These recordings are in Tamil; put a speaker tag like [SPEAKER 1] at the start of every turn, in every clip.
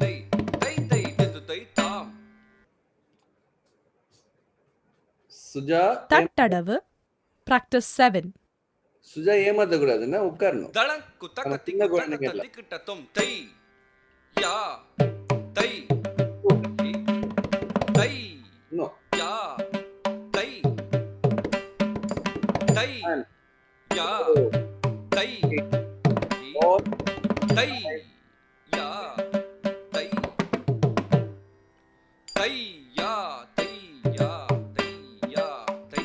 [SPEAKER 1] தை தை தை தித்து தை தாம்
[SPEAKER 2] சுஜா
[SPEAKER 3] தட்டடவு practice 7
[SPEAKER 2] சுஜா ஏமாத்த கூடாதுன்னா உட்காரணும்.
[SPEAKER 1] தளங்கு தக்க
[SPEAKER 2] நம்ம சின்ன
[SPEAKER 1] திக்கு
[SPEAKER 2] குழந்தைங்க
[SPEAKER 1] தக்க
[SPEAKER 2] இல்ல.
[SPEAKER 1] திக்கிட்ட தொம் தை யா தை தை
[SPEAKER 2] இன்னும்
[SPEAKER 1] யா தை தை
[SPEAKER 2] And
[SPEAKER 1] யா தை
[SPEAKER 2] four,
[SPEAKER 1] தை யா தை தை யா தை யா தை யா தை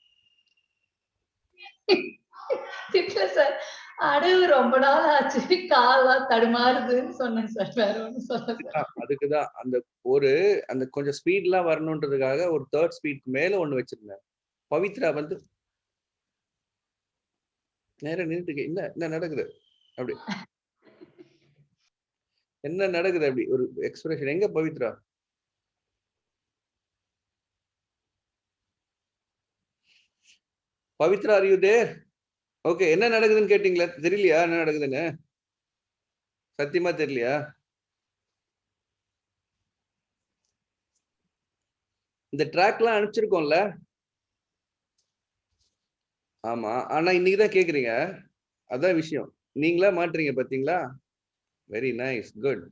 [SPEAKER 4] திட்டல சார். அடவு ரொம்ப நாள் ஆச்சு. கால்லாம் தடுமாறுதுன்னு சொன்னேன் சார். வேற ஒண்ணும் சொல்லல சார்.
[SPEAKER 2] அதுக்கு தான் அந்த கொஞ்சம் ஸ்பீட்லாம் வரணுன்றதுக்காக ஒரு 3rd ஸ்பீட்க்கு மேல ஒண்ணு வச்சிருந்தேன். பவித்ரா வந்து நேரா நின்னுட்டு என்ன என்ன நடக்குது? அப்படி. என்ன நடக்குது அப்படி ஒரு எக்ஸ்பிரஷன். எங்க Pavithra? Pavithra are you there? Okay. என்ன நடக்குதுன்னு கேட்டீங்களா? தெரியலையா என்ன நடக்குதுன்னு? சத்தியமா தெரியலையா? இந்த ட்ராக்லாம் அனுப்பிச்சிருக்கோம்ல? ஆமா. ஆனா இன்னைக்கு தான் கேக்குறீங்க. அதான் விஷயம். நீங்களா மாட்றீங்க பாத்தீங்களா? Very nice. குட்.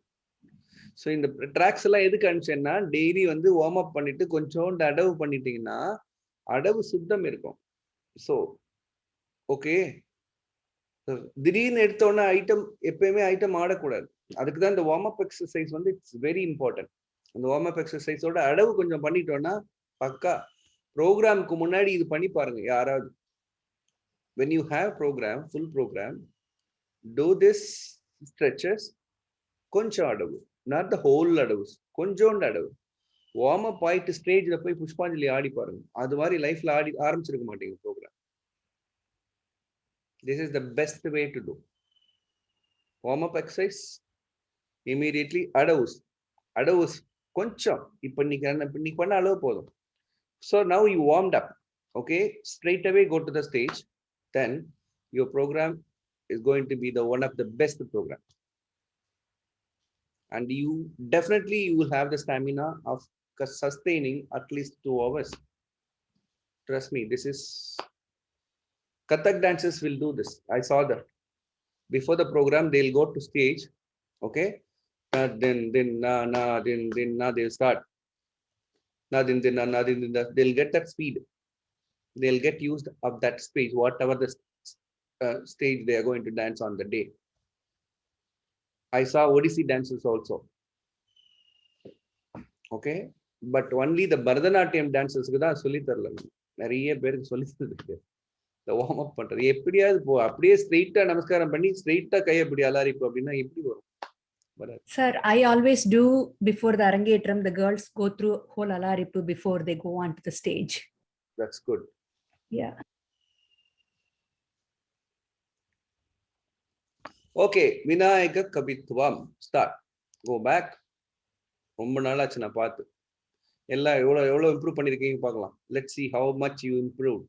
[SPEAKER 2] சோ இந்த ட்ராக்ஸ் எல்லாம் எதுக்கு அனுப்பிச்சேன்னா, டெய்லி வந்து வார்ம் அப் பண்ணிட்டு கொஞ்சோண்டு அடவு பண்ணிட்டீங்கன்னா, அடவு சுத்தம் இருக்கும். So okay. திடீர்னு எடுத்த உடனே எப்பயுமே ஐட்டம் ஆடக்கூடாது. அதுக்கு தான் இந்த வார்ம் அப் எக்ஸசைஸ் வந்து இட்ஸ் வெரி இம்பார்ட்டன்ட். அந்த வார்ம் அப் எக்ஸசைஸோட அடவு கொஞ்சம் பண்ணிட்டோம்னா பக்கா. ப்ரோக்ராமுக்கு முன்னாடி இது பண்ணி பாருங்க யாராவது. when you have full program, do this stretches கொஞ்சம் அடவு, not the whole அடவு, கொஞ்சோண்டு அடவு. வார்ம் அப் ஆயிட்டு ஸ்டேஜ்ல போய் புஷ்பாஞ்சலி ஆடி பாருங்க. அது மாதிரி லைஃப்ல ஆடி ஆரம்பிச்சிருக்க மாட்டீங்க program. This is the best way to do. Warm up exercise, immediately adavus கொஞ்சம் இப்ப நீ பண்ண அளவு போதும். So now you warmed up, okay, straight away go to the stage, then your program is going to be the one of the best program, and you will have the stamina of sustaining at least 2 hours. Trust me, this is Kathak dancers will do this. I saw that before the program they'll go to stage, okay, then they'll start they'll get that speed, they'll get used of that stage, whatever the stage they are going to dance on the day. I saw Odissi dancers also, okay, but only the Bharatanatyam dancers ku da solli tharala, nariya perukku solli tharudhu. The warm up பண்றது எப்படியாவது அப்படியே ஸ்ட்ரைட்டா நமஸ்காரம் பண்ணி ஸ்ட்ரைட்டா கை அப்படி அலாரிப்பு அப்படின்னா எப்படி வரும்?
[SPEAKER 5] Sir, I always do before the Arangetram, the girls go through whole Alaripu before they go onto the stage.
[SPEAKER 2] That's good.
[SPEAKER 5] Yeah.
[SPEAKER 2] Okay, Vinayaka Kavitvam. Start. Go back. ரொம்ப நாளாச்சு நான் பார்த்து. எல்லாம் எவ்வளவு இம்ப்ரூவ் பண்ணிருக்கீங்க பார்க்கலாம். Let's see how much you improved.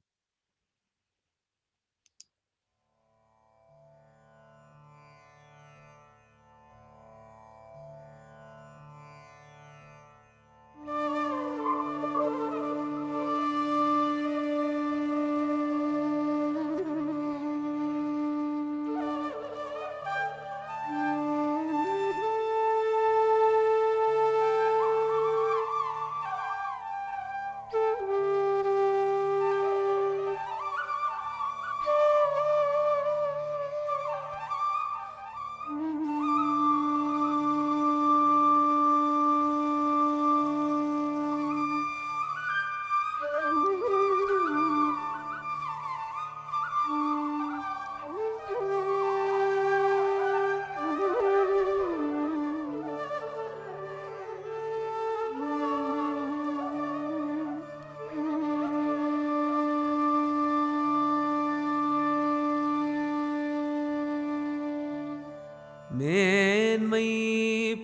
[SPEAKER 1] மேன்மை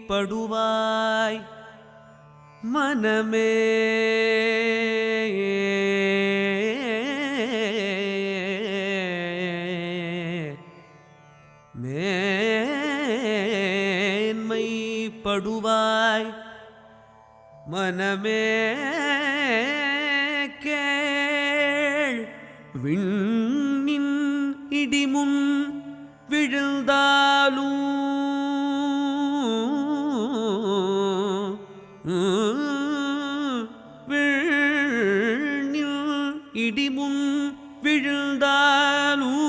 [SPEAKER 1] படுவாய் மனமே, மேன்மை படுவாய் மனமே, கேள் விண்ணின் இடிமுன் விழுந்தாலும் விண்ணில் இடிமுன் விழுந்தாலும்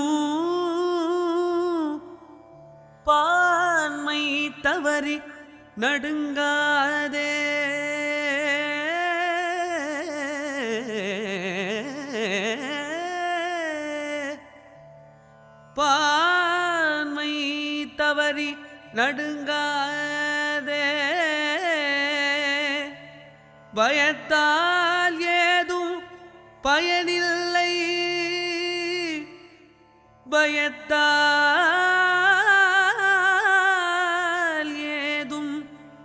[SPEAKER 1] பான்மை தவறி நடுங்காதே, கோரி நடுங்காதே பயத்தால் ஏதும் பயனில்லை பயத்தால் ஏதும்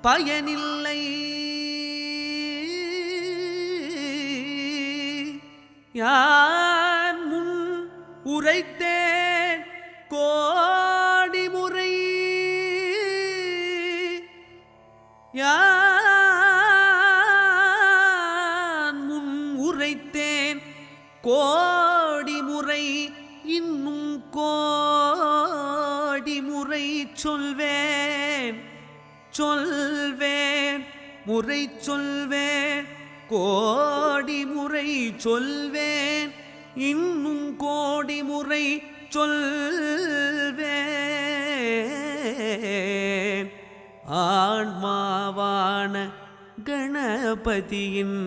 [SPEAKER 1] பயனில்லை யான் முன் உரைத்தேன் கோடி முறை யான் முன் உரைத்தேன் கோடி முறை இன்னும் கோடி முறை சொல்வேன் சொல்வேன் முறை சொல்வேன் கோடி முறை சொல்வேன் இன்னும் கோடி முறை சொல்வேன் ஆன்மாவான கணபதியின்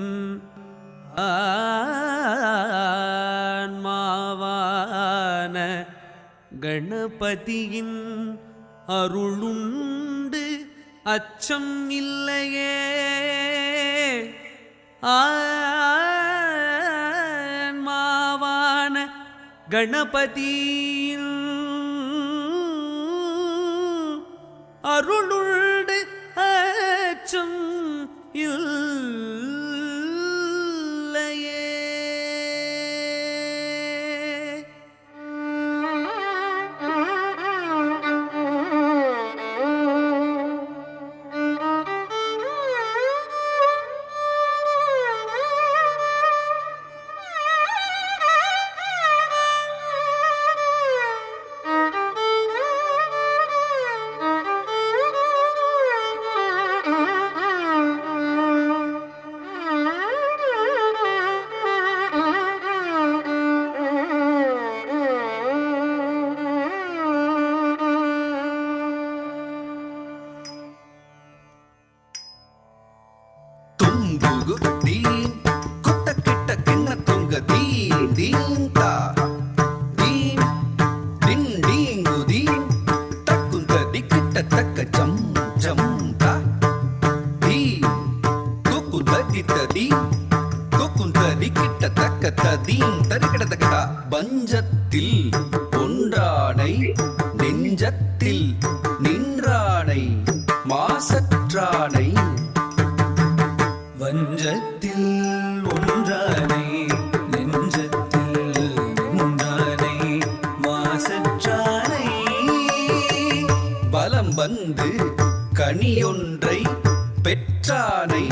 [SPEAKER 1] ஆன்மாவான கணபதியின் அருளுண்டு அச்சம் இல்லையே ஆன்மாவான கணபதியின் அருளுண்டு அச்சம் இல்லையே பஞ்சத்தில் ஒன்றானை நெஞ்சத்தில் நின்றானை மாசற்றானை வஞ்சத்தில் ஒன்றானை நெஞ்சத்தில் நின்றானை மாசற்றானை பலம் வந்து கனியொன்றை பெற்றானை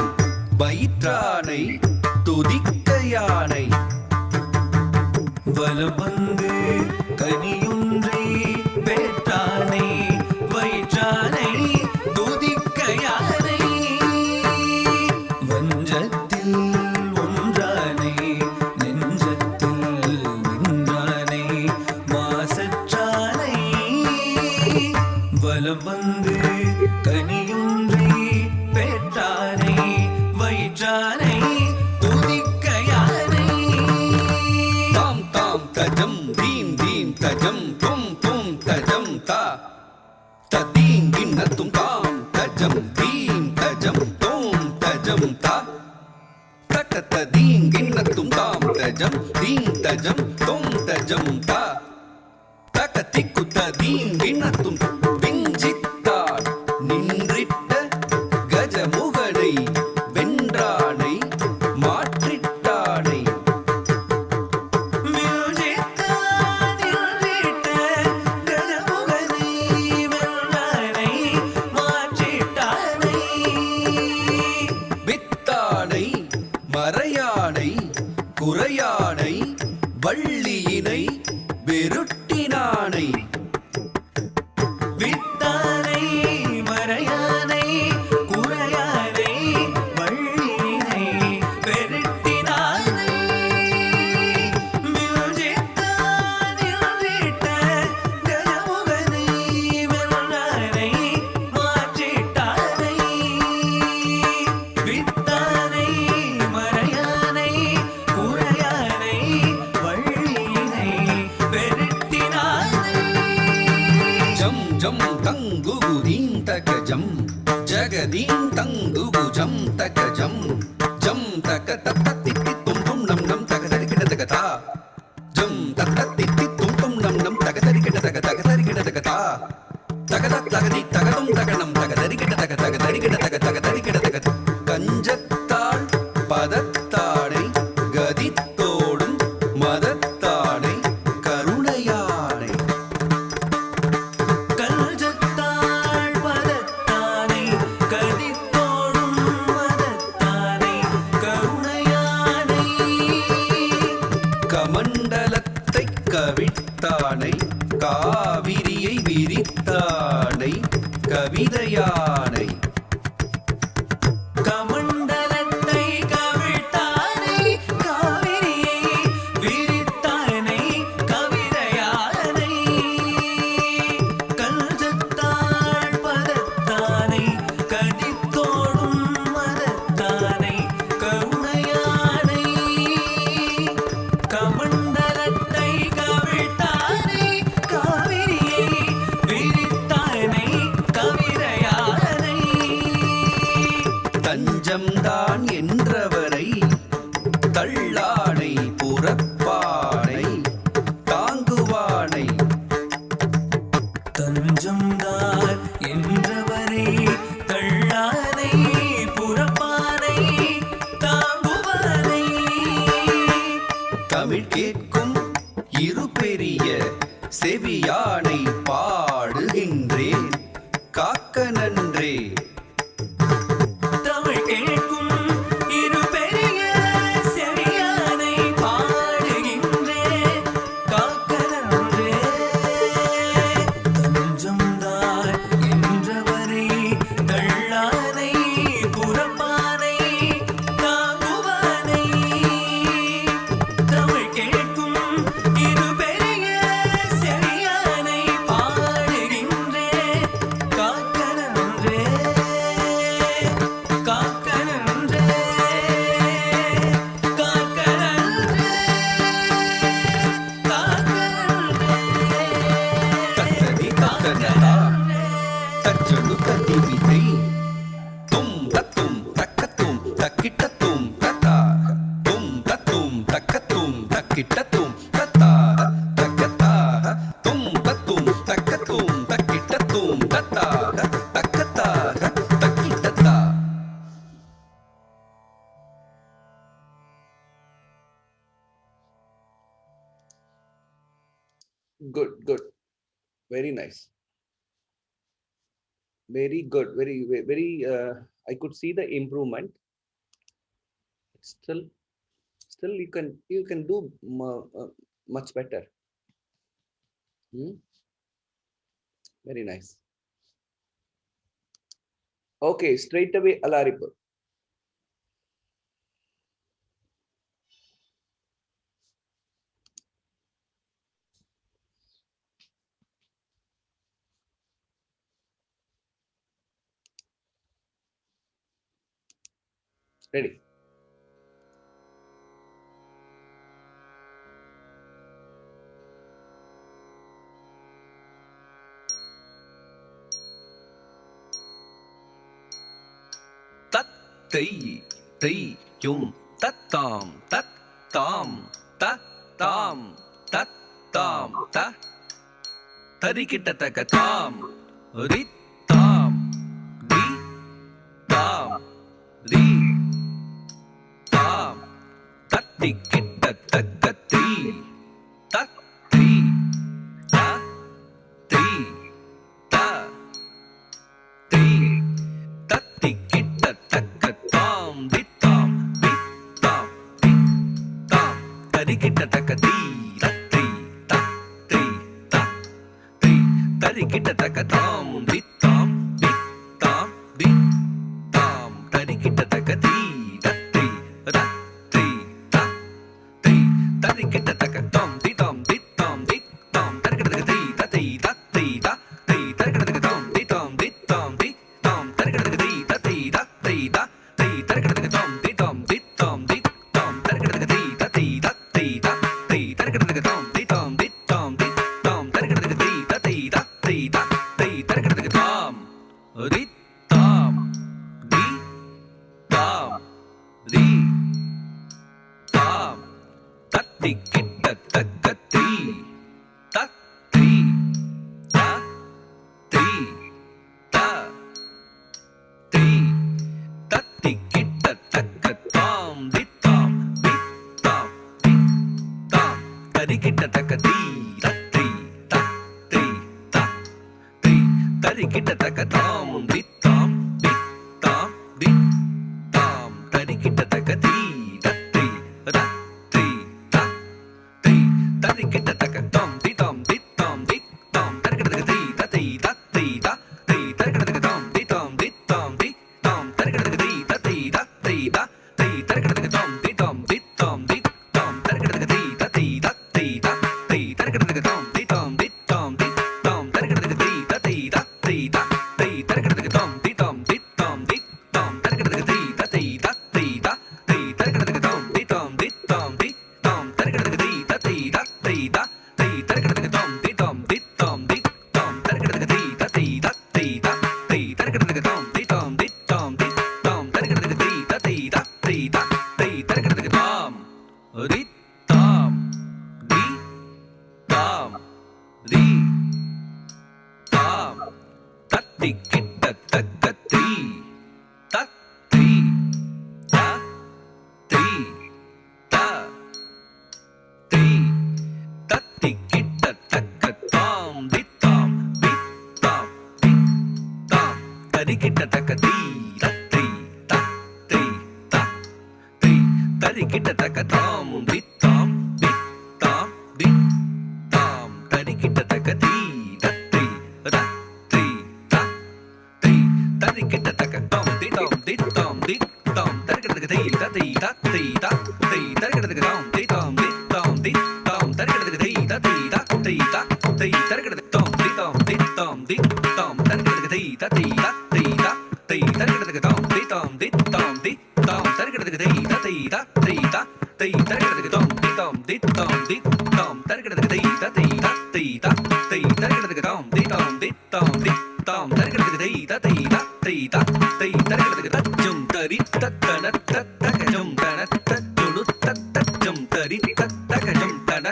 [SPEAKER 1] வயிற்றானை துதிக்க யானை வலம் வந்து கனியொன்றை பெற்றானை வயிற்றானை துதிக்க யானை வஞ்சத்தில் ஒன்றானை நெஞ்சத்தில் நின்றானை மாசற்றானை வலம் வந்து கனியொன்றை பெற்றானை வயிற்றானை துதிக்க யானை தாம் தாம் தஜம் தீம் தீம் தஜம் தும் தும் தஜம் தா ததீம் கிண்ணத்தும் தாம் தஜம் தீம் தஜம் தும் தஜம் தா தக ததீம் கிண்ணத்தும் தாம் தஜம் தீம் தஜம் தும் தஜம் தா தக திக்கு ததீம் கிண்ணத்தும் விஞ்சித்தான் நின்றிட்ட கஜமுகனை வென்றானை மாற்றிட்டானை வித்தானை மறையானை குறையானை வள்ளியினை வெருட்டினானை வித்தானை மறையானை குறையானை வள்ளியினை வெருட்டினானை கஜமுகனை வென்றானை மாற்றிட்டானை வித்தானை மறையானை குறையானை வள்ளியினை வெருட்டி கமண்டலத்தை கவிழ்த்தானை காவிரியை விரித்தானை கவிதையானை
[SPEAKER 6] கமண்டலத்தை கவிழ்த்தானை காவிரியை விரித்தானை கவிதையானை கஞ்சத்தாள் பதத்தானை கதித்தோடும் மதத்தானை கருணையானை கமண்டலத்தை கவிழ்த்தானை காவிரியை விரித்தானை கவிதையானை
[SPEAKER 1] தஞ்சம்தான் என்றவரை தள்ளானை புறப்பானை தாங்குவானை
[SPEAKER 6] தஞ்சம்தான் என்றவரே தள்ளானை புறப்பானை தாங்குவானை
[SPEAKER 1] தமிழ் கேட்கும் இரு பெரிய செவியானை பாடுகின்றேன் காக்க நன்றே
[SPEAKER 6] தமிழ் கேட்கும் இரு பெரிய செவியானை பாடுகின்றேன் காக்க நன்றே தஞ்சம்தான் என்றவரே தள்ளானை புறப்பானை தாங்குவானை தமிழ் கேட்கும் இரு பெரிய செவியானை பாடுகின்றேன் காக்க நன்றே காக்க நன்றே காக்க நன்றே காக்க நன்றே
[SPEAKER 1] தத்ததி தத்தனதா தச்சொடு தத்தி விதை தும் தத்தும் தக்கத்தும் தக்கிட்டத்தும் தத்தா தும் தத்தும் தக்கத்தும் தக்கிட்டத்தும் தத்தா தக்கத்தா தும் தத்தும் தக்கத்தும் தக்கிட்டத்தும் Datta தக்கத்தா தக்கிட்டத்தா
[SPEAKER 2] Good. Very nice. Very good. Very. I could see the improvement. Still, you can do much better. Very nice. Okay, straight away Alaripu. Ready.
[SPEAKER 1] தத்தை தையும் தத்தாம் தத்தாம் தத்தாம் தத்தாம் த தரிக்கிட்டத்தக்க தாம் ரித்தாம் தி தாம் ரி தாம் தத்திக்கிட்டத்தக்க தி தத்தி த தி த தி தத்திக்கிட்டத்தக்க தாம் தித்தாம் தித்தாம் தித்தாம் தரிக்கிட்டத்தக்க தி தத்தி தத்தி த தி தரிக்கிட்டத்தக்க தாம் தித்தாம் தித்தாம் தித்தாம் தரிக்கிட்டத்தக்க தி தத்தி தத்தி த தி தரிக்கிட்டத்தக்க தாம் தித்தாம் தித்தாம் தித்தாம் தரிக்கிட்டத்தக்க தி தத்தி தத்தி த தி தரிக்கிட்டத்தக்க தாம் தித்தாம் தித்தாம் தித்தாம் தரிக்கிட்டத்தக்க தி தத்தி தத்தி த தி தரிக்கிட்டத்தக்க தாம் தித்தாம் தித்தாம் தித்தாம் தரிக்கிட்டத்தக்க தி தத்தி தத்தி த தி தரிக்கிட்டத்தக்க தாம் தித்தாம் தித்தாம் தித்தாம் தரிக்கிட்டத்தக்க தி தத்தி தத்தி த தி தரிக்கிட்டத்தக்க தாம் ரித்தாம் தி தாம் ரி தாம் தத்திக்கிட்டத்தக்க தி தத்தி த தி த தி தத்திக்கிட்டத்தக்க தாம் தித்தாம் தித்தாம் தித்தாம் தரிக்கிட்டத்தக்க தி தத்தி தத்தி த தி தரிக்கிட்டத்தக்க தாம் தித்தாம் தித்தாம் தித்தாம் தரிக்கிட்டத்தக்க தி தத்தி தத்தி த கிட்ட தக்க தாம் தி தாம் தி தாம் தி தாம் தரக்கிடத்துக்கு தி த தி த தி த தி தரக்கிடத்துக்கு தாம் தி தாம் தி தாம் தி தாம் தரக்கிடத்துக்கு தி த தி த தி த தி தரக்கிடத்துக்கு தாம் தி தாம் தி தாம் தி தாம் தரக்கிடத்துக்கு தி த தி த தி த தி தரக்கிடத்துக்கு தாம் தி தாம் தி தாம் தி தாம் தரக்கிடத்துக்கு தி த தி த தி த தி தரக்கிடத்துக்கு தாம் தி தாம் தி தாம் தி தாம் தரக்கிடத்துக்கு தி த தி த தி த தி தரக்கிடத்துக்கு தாம் தி தாம் தி தாம் தி தாம் தரக்கிடத்துக்கு தி த தி த தி த தி தரக்கிடத்துக்கு தாம் தி தாம் தி தாம் தி தாம் தரக்கிடத்துக்கு தி த தி த தி த தி தரக்கிடத்துக்கு தாம் தி தாம் தி தாம் தி தாம் தரக்கிடத்துக்கு தி த தி த தி த தி தரக்கிடத்துக்கு தாம் தி தாம் தி தாம் தி தாம் தத்தி கிட்ட தக்க தி தத்தி த தி த தி தத்தி கிட்ட தக்க தாம் தி தாம் தி தாம் தி தாம் தரி கிட்ட தக்க தி தத்தி த தி த தி தரி கிட்ட தக்க தாம் தி தாம் தி தாம் தி தாம் தரி கிட்ட தக்க தி தத்தி த தி த தி தரி கிட்ட தக்க தாம் தி தாம் தி தாம் தி தாம் தரி கிட்ட தக்க தி த தி த தி த தி தரி கிட்ட தக்க தாம் தி தாம் தி தாம் தி தாம் தரி கிட்ட தக்க தி த தி த தி த தி தரி கிட்ட தக்க தாம் தி தாம் தி தாம் தி தாம் தரி கிட்ட தக்க தி த தி த தி த தி தரி கிட்ட தக்க தாம் தி தாம் தி தாம் தி தாம் தரி கிட்ட தக்க தி த தி த தி த தி தரி கிட்ட தக்க தாம் தி தாம் தி தாம் தி தாம் தரி கிட்ட தக்க தி த தி த தி த தி தரி கிட்ட தக்க தாம் தி தாம் தி தாம் தி தாம் தரி கிட்ட தக்க தி த தி த தி த தி தரி கிட்ட தக்க தஜ்ஜும் தரி தத்தன தத்தகஜும் தன தத்துடு தத்தஜும் தரி தத்தகஜும் தன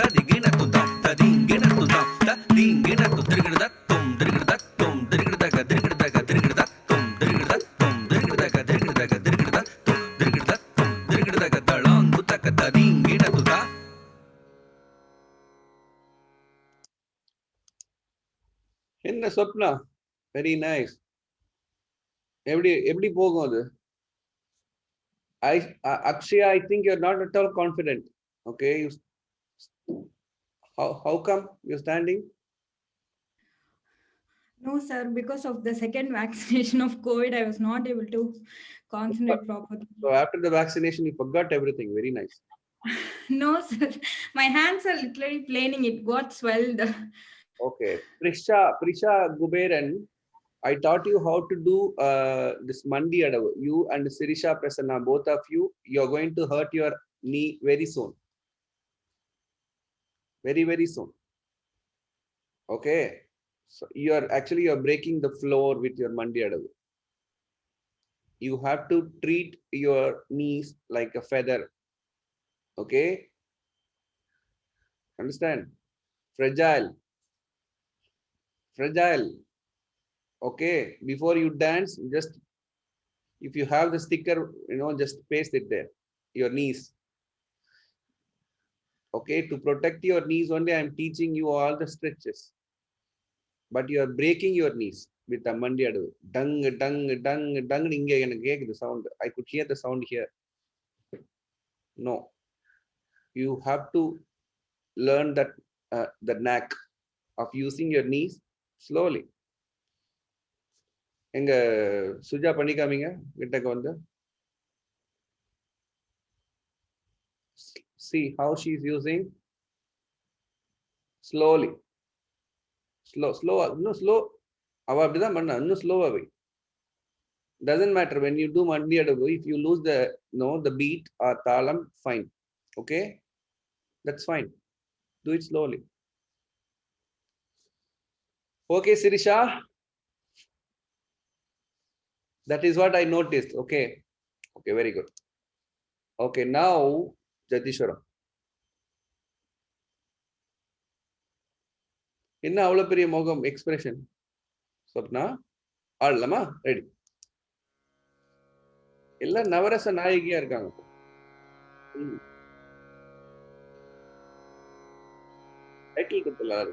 [SPEAKER 1] ததிகின துதாம் ததிங்கின துதாம் ததிங்கின துதிர்கிட தும் திர்கிட தும் திர்கிட திர்கிட திர்கிட தும் திர்கிட தும் திர்கிட திர்கிட திர்கிட தும் திர்கிட தும் திர்கிட தளாங் குதக ததிங்கின துதா
[SPEAKER 2] என்ன சொப்னா, வெரி நைஸ். எப்படி எப்படி போகும் அது? Akshaya, I think you're not at all confident. Okay, how come you're standing?
[SPEAKER 7] No, sir, because of the second vaccination of COVID, I was not able to concentrate properly.
[SPEAKER 2] So after the vaccination, you forgot everything. Very nice.
[SPEAKER 7] No, sir, my hands are literally plaining, it got swelled.
[SPEAKER 2] Okay, Prisha Guberan, I taught you how to do this Mandi Adavu. You and Sirisha Prasanna, both of you, you're going to hurt your knee very soon. Very, very soon. Okay, so you're breaking the floor with your Mandi Adavu. You have to treat your knees like a feather. Okay, understand? Fragile. Okay, before you dance, just if you have the sticker, just paste it there, your knees. Okay, to protect your knees only, I'm teaching you all the stretches, but you are breaking your knees with the Mandi Adavu. Dung dung dung dung inge enakku kekudhu sound. I could hear the sound here. No, you have to learn that the knack of using your knees slowly. எங்க சுஜா பண்ணி காமிங்க கிட்டக்க வந்து. See how she is using slowly. Slow. அவ அப்படிதான் பண்ண, இன்னும் ஸ்லோவா வை. Doesn't matter when you do Mandi Adavu, if you lose the beat or talam, fine. Okay, that's fine. Do it slowly. Okay, Sirisha, that is what I noticed. Okay, very good. Okay, now Jatishwaram. என்ன அவ்வளவு பெரிய முகம் எக்ஸ்பிரஷன்? சொப்னா ஆடலாமா? ரெடி? எல்லாம் நவரச நாயகியா இருக்காங்க. டைட்டில் கொடுத்துள்ளாரு.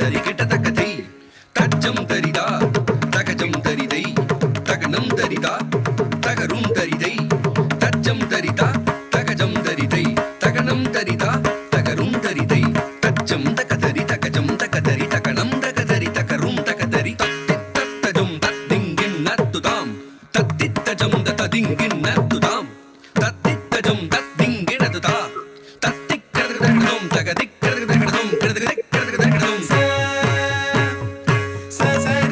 [SPEAKER 1] தரி கிட்ட தக்கதை தச்சம் தரிதா தகஜம் தரிதை தகனம் தரிதா தகரும் தரிதை தச்சம் தரிதா தகஜம் தரிதை தகனம் தரிதா தகரும் தரிதை தச்சம் தகதரி தகஜம் தகதரி தகனம் தகதரி தகரும் தகதரி தத்தஜம் தத்திங்கின் நத்துதாம் தத்தித்தஜம் ததிங்கின் நத்துதாம் தத்தித்தஜம் தத்திங்கினதுதா தத்திக்கரதகடதும் தகதிக்கரதகடதும் கிரதகதிக்கரதகடதும்
[SPEAKER 6] sa sa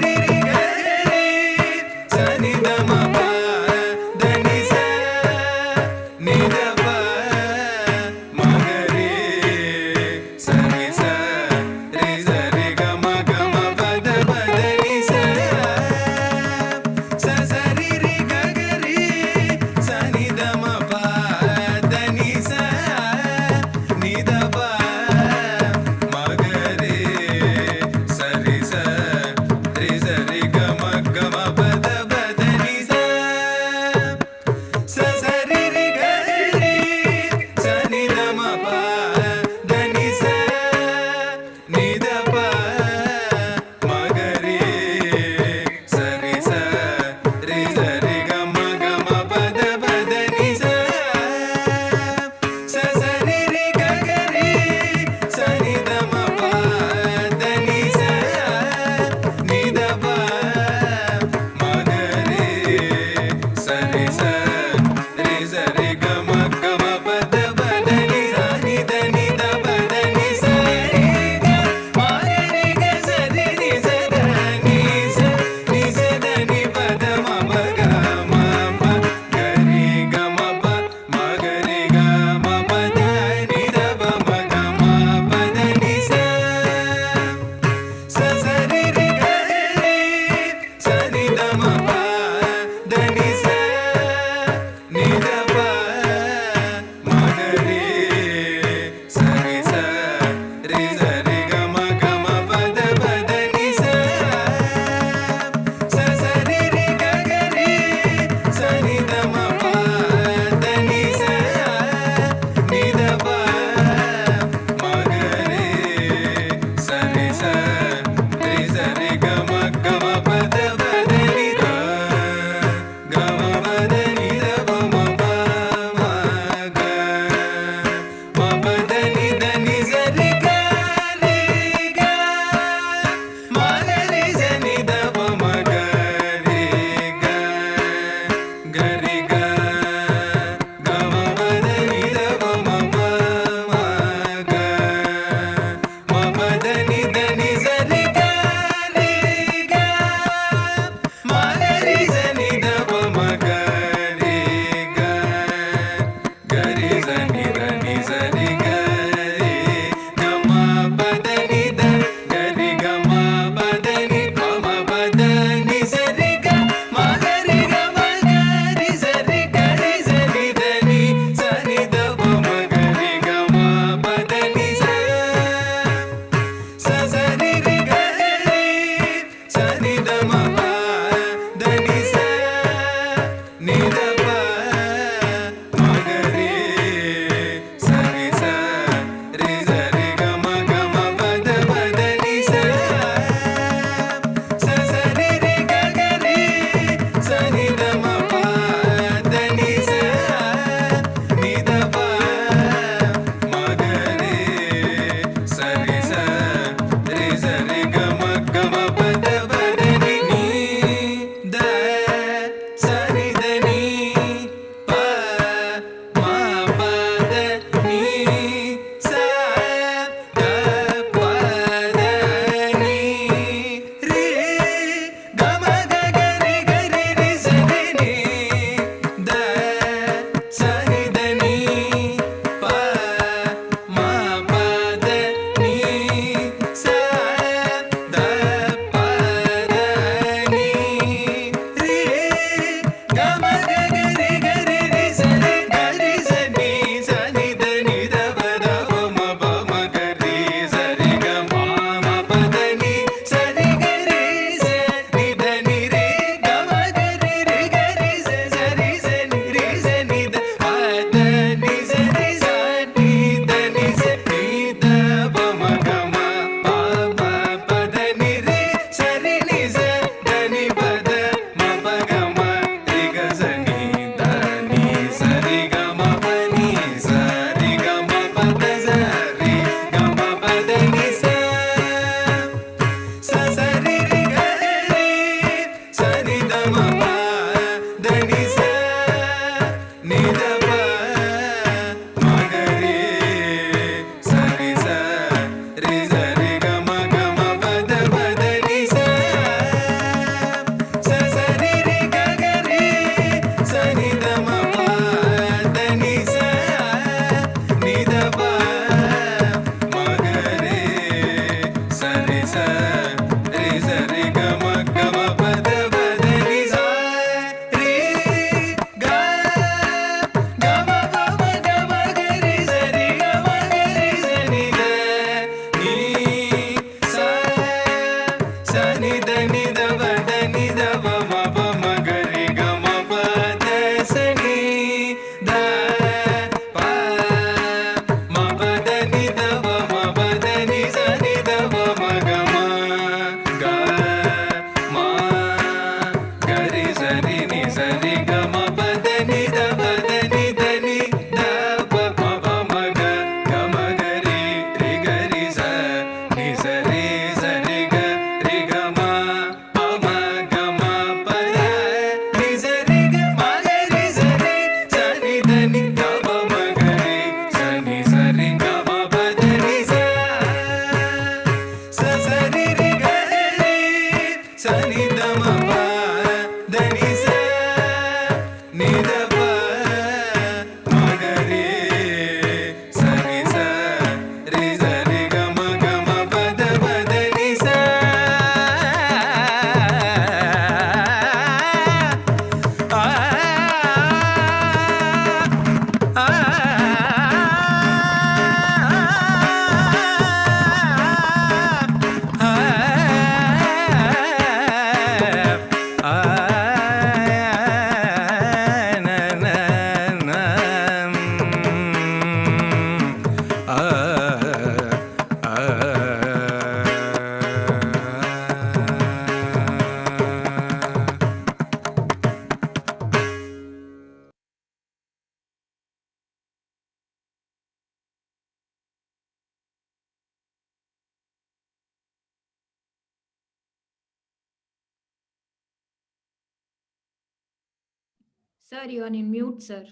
[SPEAKER 7] Sir, you are in mute, sir.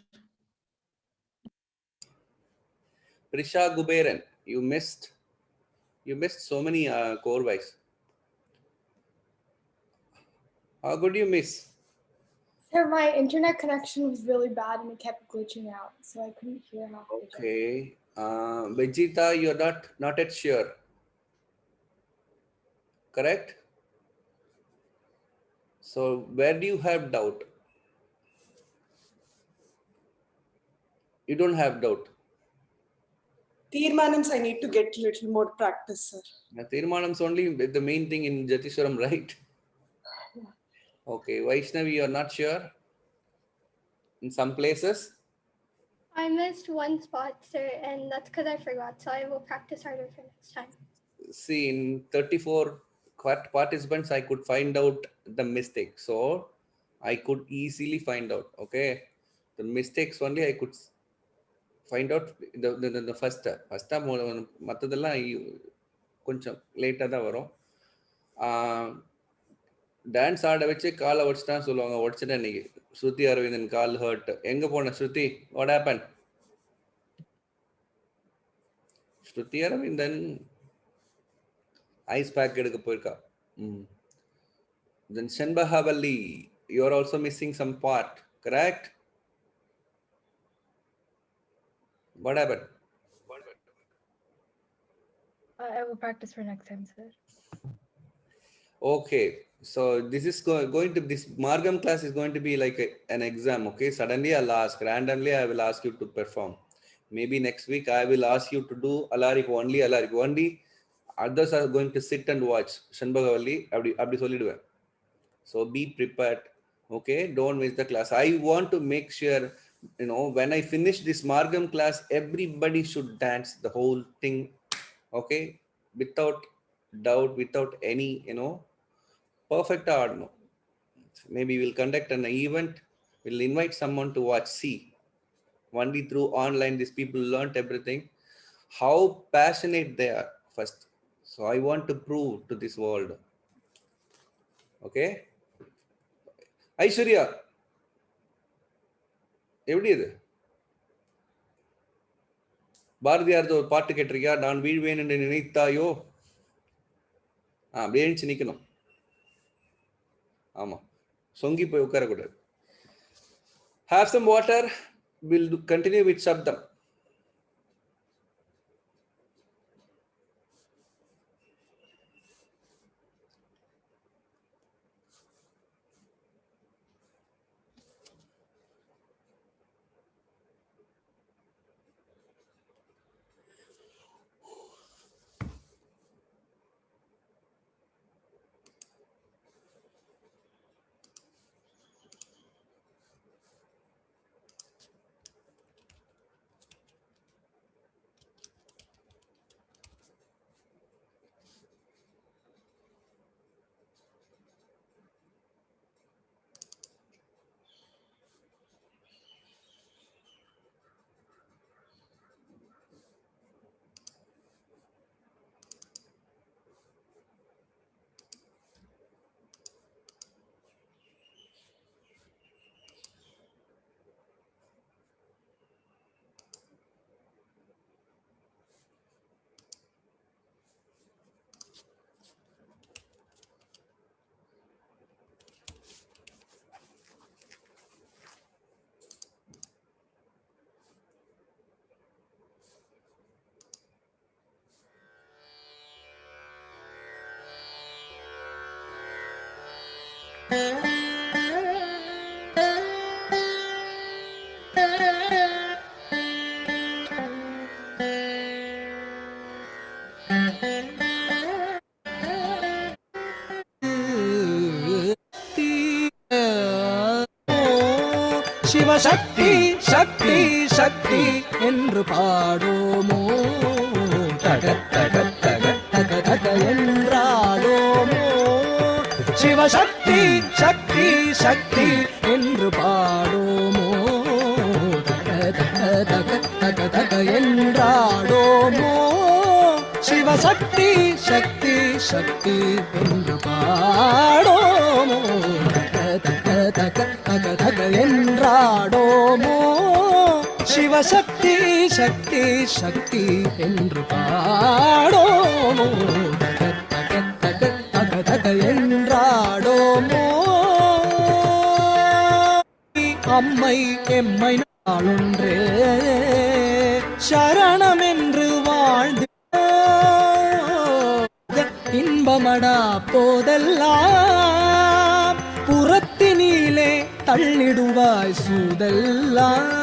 [SPEAKER 2] Prisha Guberan, you missed so many core wise. How could you miss?
[SPEAKER 8] Sir, my internet connection was really bad and it kept glitching out, so I couldn't hear half the joke.
[SPEAKER 2] Okay. Vijita, you're not yet sure. Correct? So where do you have doubt? You don't have doubt.
[SPEAKER 9] Tirmanams, I need to get a little more practice, sir.
[SPEAKER 2] Tirmanam's only the main thing in Jatiswaram, right? Okay. Vaishnavi, you're not sure? In some places?
[SPEAKER 10] I missed one spot, sir, and that's because I forgot. So I will practice harder for next time.
[SPEAKER 2] See, in 34 participants, I could find out the mistake. So I could easily find out. Okay. The mistakes only I could find out the first மற்றதெல்லாம் கொஞ்சம் லேட்டாக தான் வரும். டான்ஸ் ஆட வச்சு காலை உடச்சிட்டான்னு சொல்லுவாங்க. உடச்சிட்டேன் இன்னைக்கு. ஸ்ருதி அரவிந்தன் கால் ஹர்ட். எங்க போன Shruti? What happen? Shruti Aravindan ice pack எடுக்க போயிருக்கா. Then Shanbahavalli, you are also missing some part, correct? What happened?
[SPEAKER 10] I will practice for next time, sir.
[SPEAKER 2] Okay, so this is going to, this Margam class is going to be like an exam. Okay, suddenly I'll ask, randomly I will ask you to perform. Maybe next week I will ask you to do Alaric only. Others are going to sit and watch. Shanbagavalli, abdi solliduven. So be prepared. Okay, don't miss the class. I want to make sure, when I finish this Margam class, everybody should dance the whole thing. Okay, without doubt, without any, perfect art. Maybe we'll conduct an event. We'll invite someone to watch. See, only through online, these people learnt everything. How passionate they are first. So I want to prove to this world. Okay. Aishwarya எப்படி இது? பாரதியார் ஒரு பாட்டு கேட்டிருக்கியா? நான் வீழ்வேன் என்று நினைத்தாயோ? அப்படியே எழுந்து நிக்கணும். ஆமா, சொங்கி போய் உட்காரக்கூடாது. Have some water. We'll continue with Shabdam.
[SPEAKER 6] Sivasakthi சக்தி சக்தி என்று பாடோமோ, தக தக தக தக தக என்றாடோமோ. சிவசக்தி சக்தி சக்தி என்று பாடோமோ, தக தக தக தக தக என்றாடோமோ. சிவசக்தி சக்தி சக்தி என்று பாடோமோ, தக தக தக தக தக என்றாடோமோ சிவசக்தி சக்தி சக்தி என்று பாடோமோ தக தக தக தக தக என்றாடோமோ அம்மை எம்மை நாளொன்றே சரணம் என்று வாழ்ந்து இன்பமடா போதெல்லாம் புறத்தினிலே தள்ளிடுவாய் சூதெல்லாம்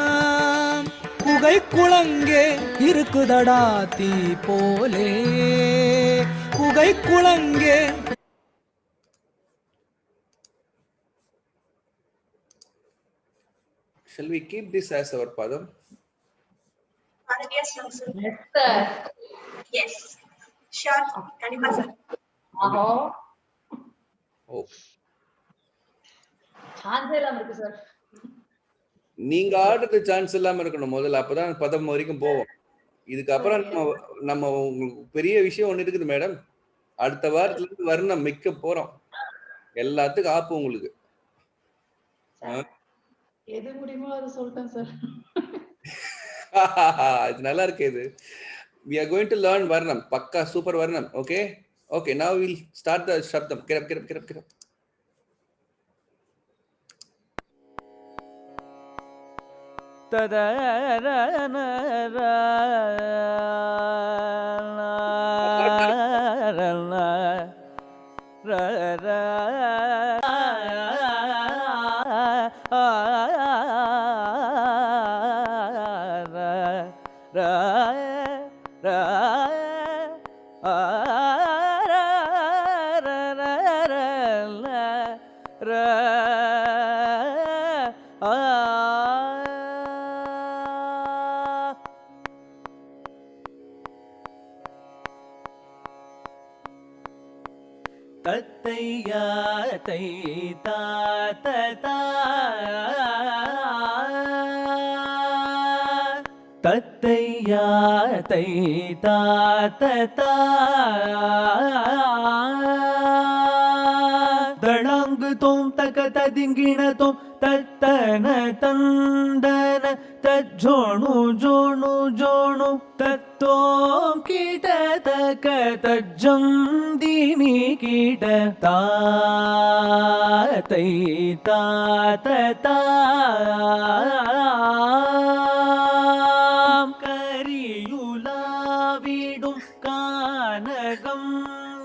[SPEAKER 6] குகை குளங்கே இருக்குதடா தீ போலே குகை குளங்கே.
[SPEAKER 2] Shall we keep this as our padam?
[SPEAKER 4] Yes, sir.
[SPEAKER 11] Yes. Sure. Kandipa sir.
[SPEAKER 2] Oh.
[SPEAKER 4] Chance இல்லாம இருக்கு சார்.
[SPEAKER 2] நீங்க ஆடுறது சான்ஸ் இல்லாம இருக்கணும் முதல்ல, அப்பதான் பதம் வரைக்கும் போவோம். இதுக்கப்புறம் நம்ம உங்களுக்கு பெரிய விஷயம் ஒண்ணு இருக்குது மேடம். அடுத்த வாரத்துல இருந்து வர்ணம் மிக்க போறோம். எல்லாத்துக்கும் ஆப்பு உங்களுக்கு.
[SPEAKER 4] எது முடியுமோ அதை சொல்லிட்டேன் சார்.
[SPEAKER 2] இது நல்லா இருக்கு. இது we are going to learn varnam, pakka super varnam. Okay, okay, now we'll start the shabdam. Get up.
[SPEAKER 6] தத்தையா தை தாத்தா தத்தையா தை தாத்தா தளங்கு தோம் தக ததிங்கிண தோம் தத்தன தந்தன தஜோணு ஜோணு ஜோணு தத்தோம் கீட தக தஜ்ஜம் தீமி கீட தாத்தை தாத்தா கரியுலாவிடும் கானகம்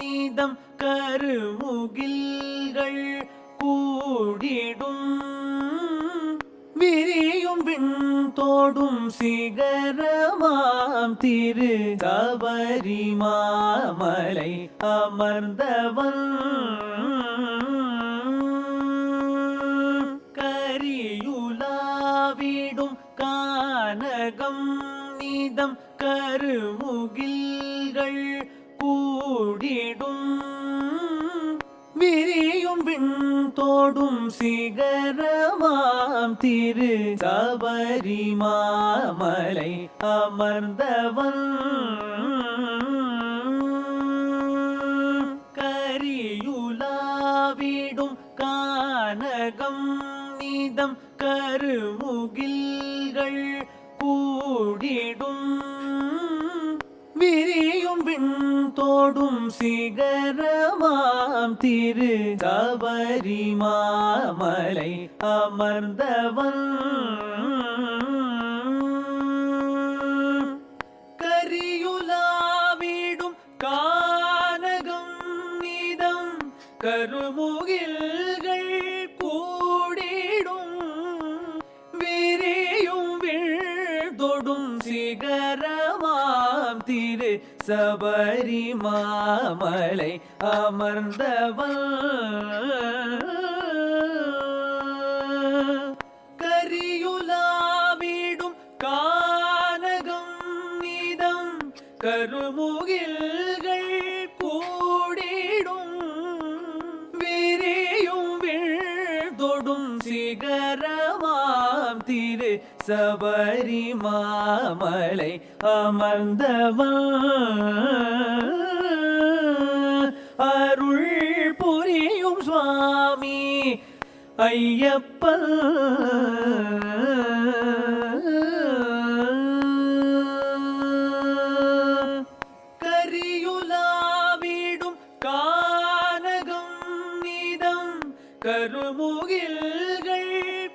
[SPEAKER 6] நீதம் கருமுகில்கள் கூடிடும் விரியும் விண்தோடும் சிகரமாம் திரு சபரி மாமலை அமர்ந்தவன் கரியுலாவிடும் கானகம் நீதம் கருமுகில்கள் கூடிடும் விரியும் விண்தோடும் சிகரமாம் திரு சபரி மாமலை அமர்ந்தவன் கரியுலாவிடும் கானகம் நீதம் கருமுகில்கள் கூடிடும் விரியும் விண்தோடும் சிகரமாம் திரு சபரி மாமலை அமர்ந்தவன் கரியுலாவிடும் கானகம் நீதம் கருமுகில்கள் கூடிடும் விரியும் விண்தொடும் சிகரமாம் திரு சபரி மாமலை அமர்ந்தவன் கரியுலாவிடும் கானகம் நீதம் கருமுகில்கள் கூடிடும் விரியும் விண்தொடும் சிகரமாம் திரு சபரி மாமலை அமர்ந்தவன் அருள் புரியும் சுவாமி ஐயப்பன் கரியுலாவிடும் கானகம் நீதம் கருமுகில்கள்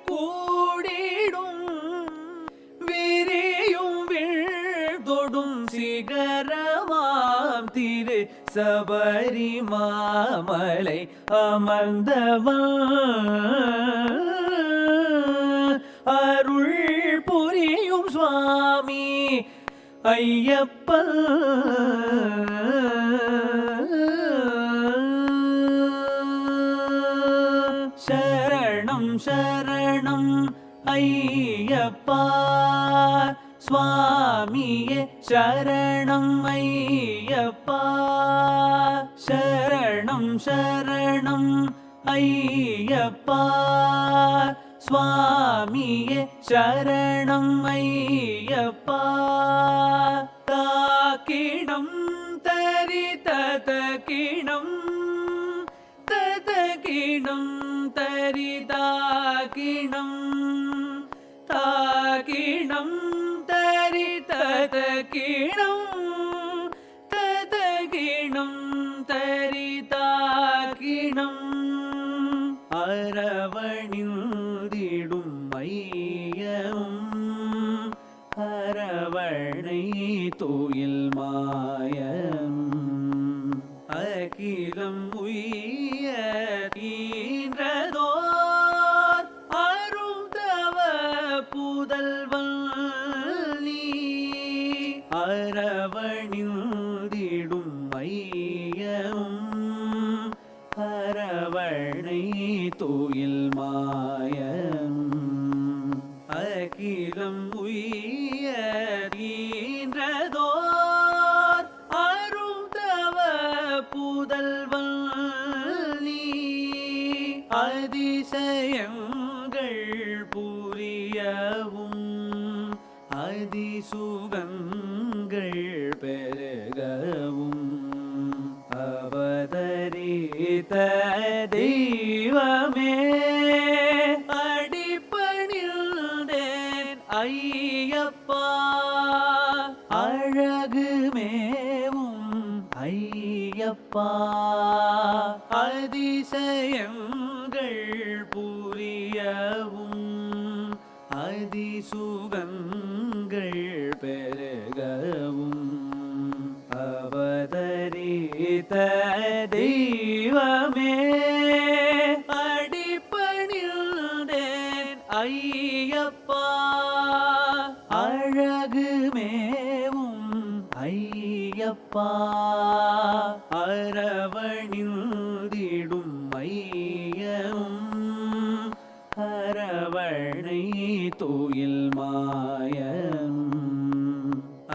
[SPEAKER 6] கூடிடும் விரியும் விழ்தொடும் சிகரமாம் திரு சபரி மாமலை அமர்ந்தவன் அருள் புரியும் சுவாமி ஐயப்பன் சரணம் சரணம் ஐயப்பா சுவாமியே சரணம் ஐயப்பா சரணம் சரணம் ஐயப்பா சுவாமியே சரணம் ஐயப்பா தாக்கிணம் தரி ததகிணம் ததகிணம் தரி தாக்கிணம் தாக்கிணம் தரி ததகிணம் ததகிணம் தரி தாக்கிணம் அரவணிந்திடும் மையம் அரவணை தூயில் மாயம் அகிலம் உய்ய ஈன்றதோர் அரும் தவ புதல்வன் நீ அரவணிந்திடும் மையம் அரவணை தூயில் மாயம் அகிலம் உய்ய ஈன்றதோர் அரும் தவ புதல்வன் நீ அதிசயங்கள் புரியவும் அதிசுகங்கள் பெருகவும் அவதரித்த தெய்வமே அடிபணிந்தேன் ஐயப்பா அழகுமேவும் ஐயப்பா அதிசயங்கள் புரியவும் அதிசுகங்கள் பெருகவும் அவதரித்த தெய்வமே அடிபணிந்தேன் ஐயப்பா அழகுமேவும் ஐயப்பா அரவணிந்திடும் மையம் அரவணை தூயில் மாயம்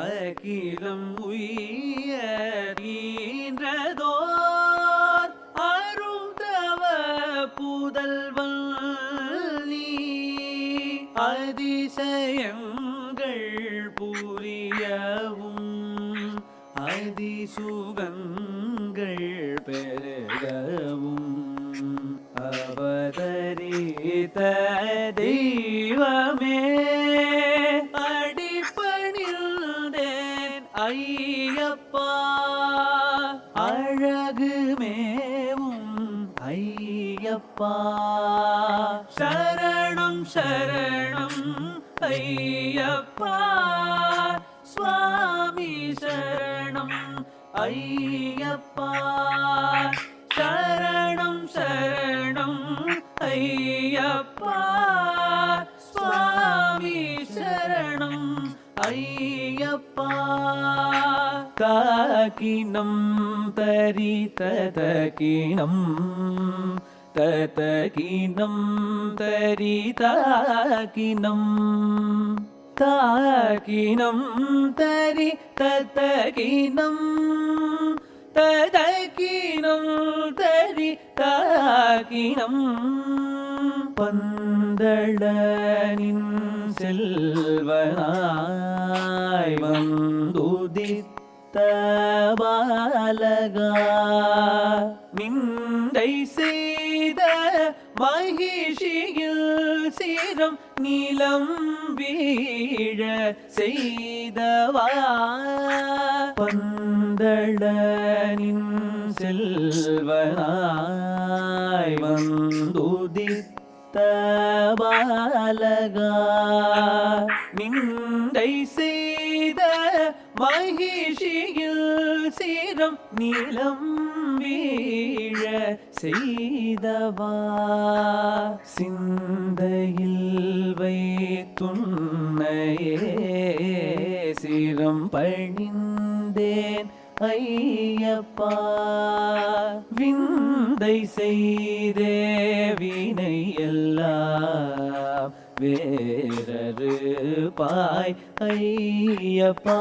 [SPEAKER 6] அகிலம் உய்ய ஈன்றதோர் அரும் தவ புதல்வன் நீ அதிசயங்கள் புரியவும் அதிசுகங்கள் பெருகவும் அவதரித்த தெய்வமே அடிபணிந்தேன் ஐயப்பா அழகுமேவும் ஐயப்பா சரணம் சரணம் ஐயப்பா சுவாமி சரணம் ஐயப்பா சரணம் சரணம் ஐயப்பா சுவாமி சரணம் ஐயப்பா தாக்கினம் தரி ததகினம் ததகினம் தரி தாக்கினம் தாக்கினம் தரி ததகினம் ததகினம் தரி தாக்கினம் பந்தளனின் செல்வனாய் வந்துதித்த பாலகா நிந்தை செய்த மகிழ்ச்சியில் சீரம் நீலம் வீழ செய்தவா பந்தளனின் செல்வனாய் வந்துதித்த பாலகா நிந்தை செய்த மகிழ்ச்சியில் சீரம் நீலம் வீழ செய்தவா சிந்தையில் வைத்துன்னையே சிரம் பணிந்தேன் ஐயப்பா விந்தை செய்தே வினை எல்லாம் வேறரு பாய் ஐயப்பா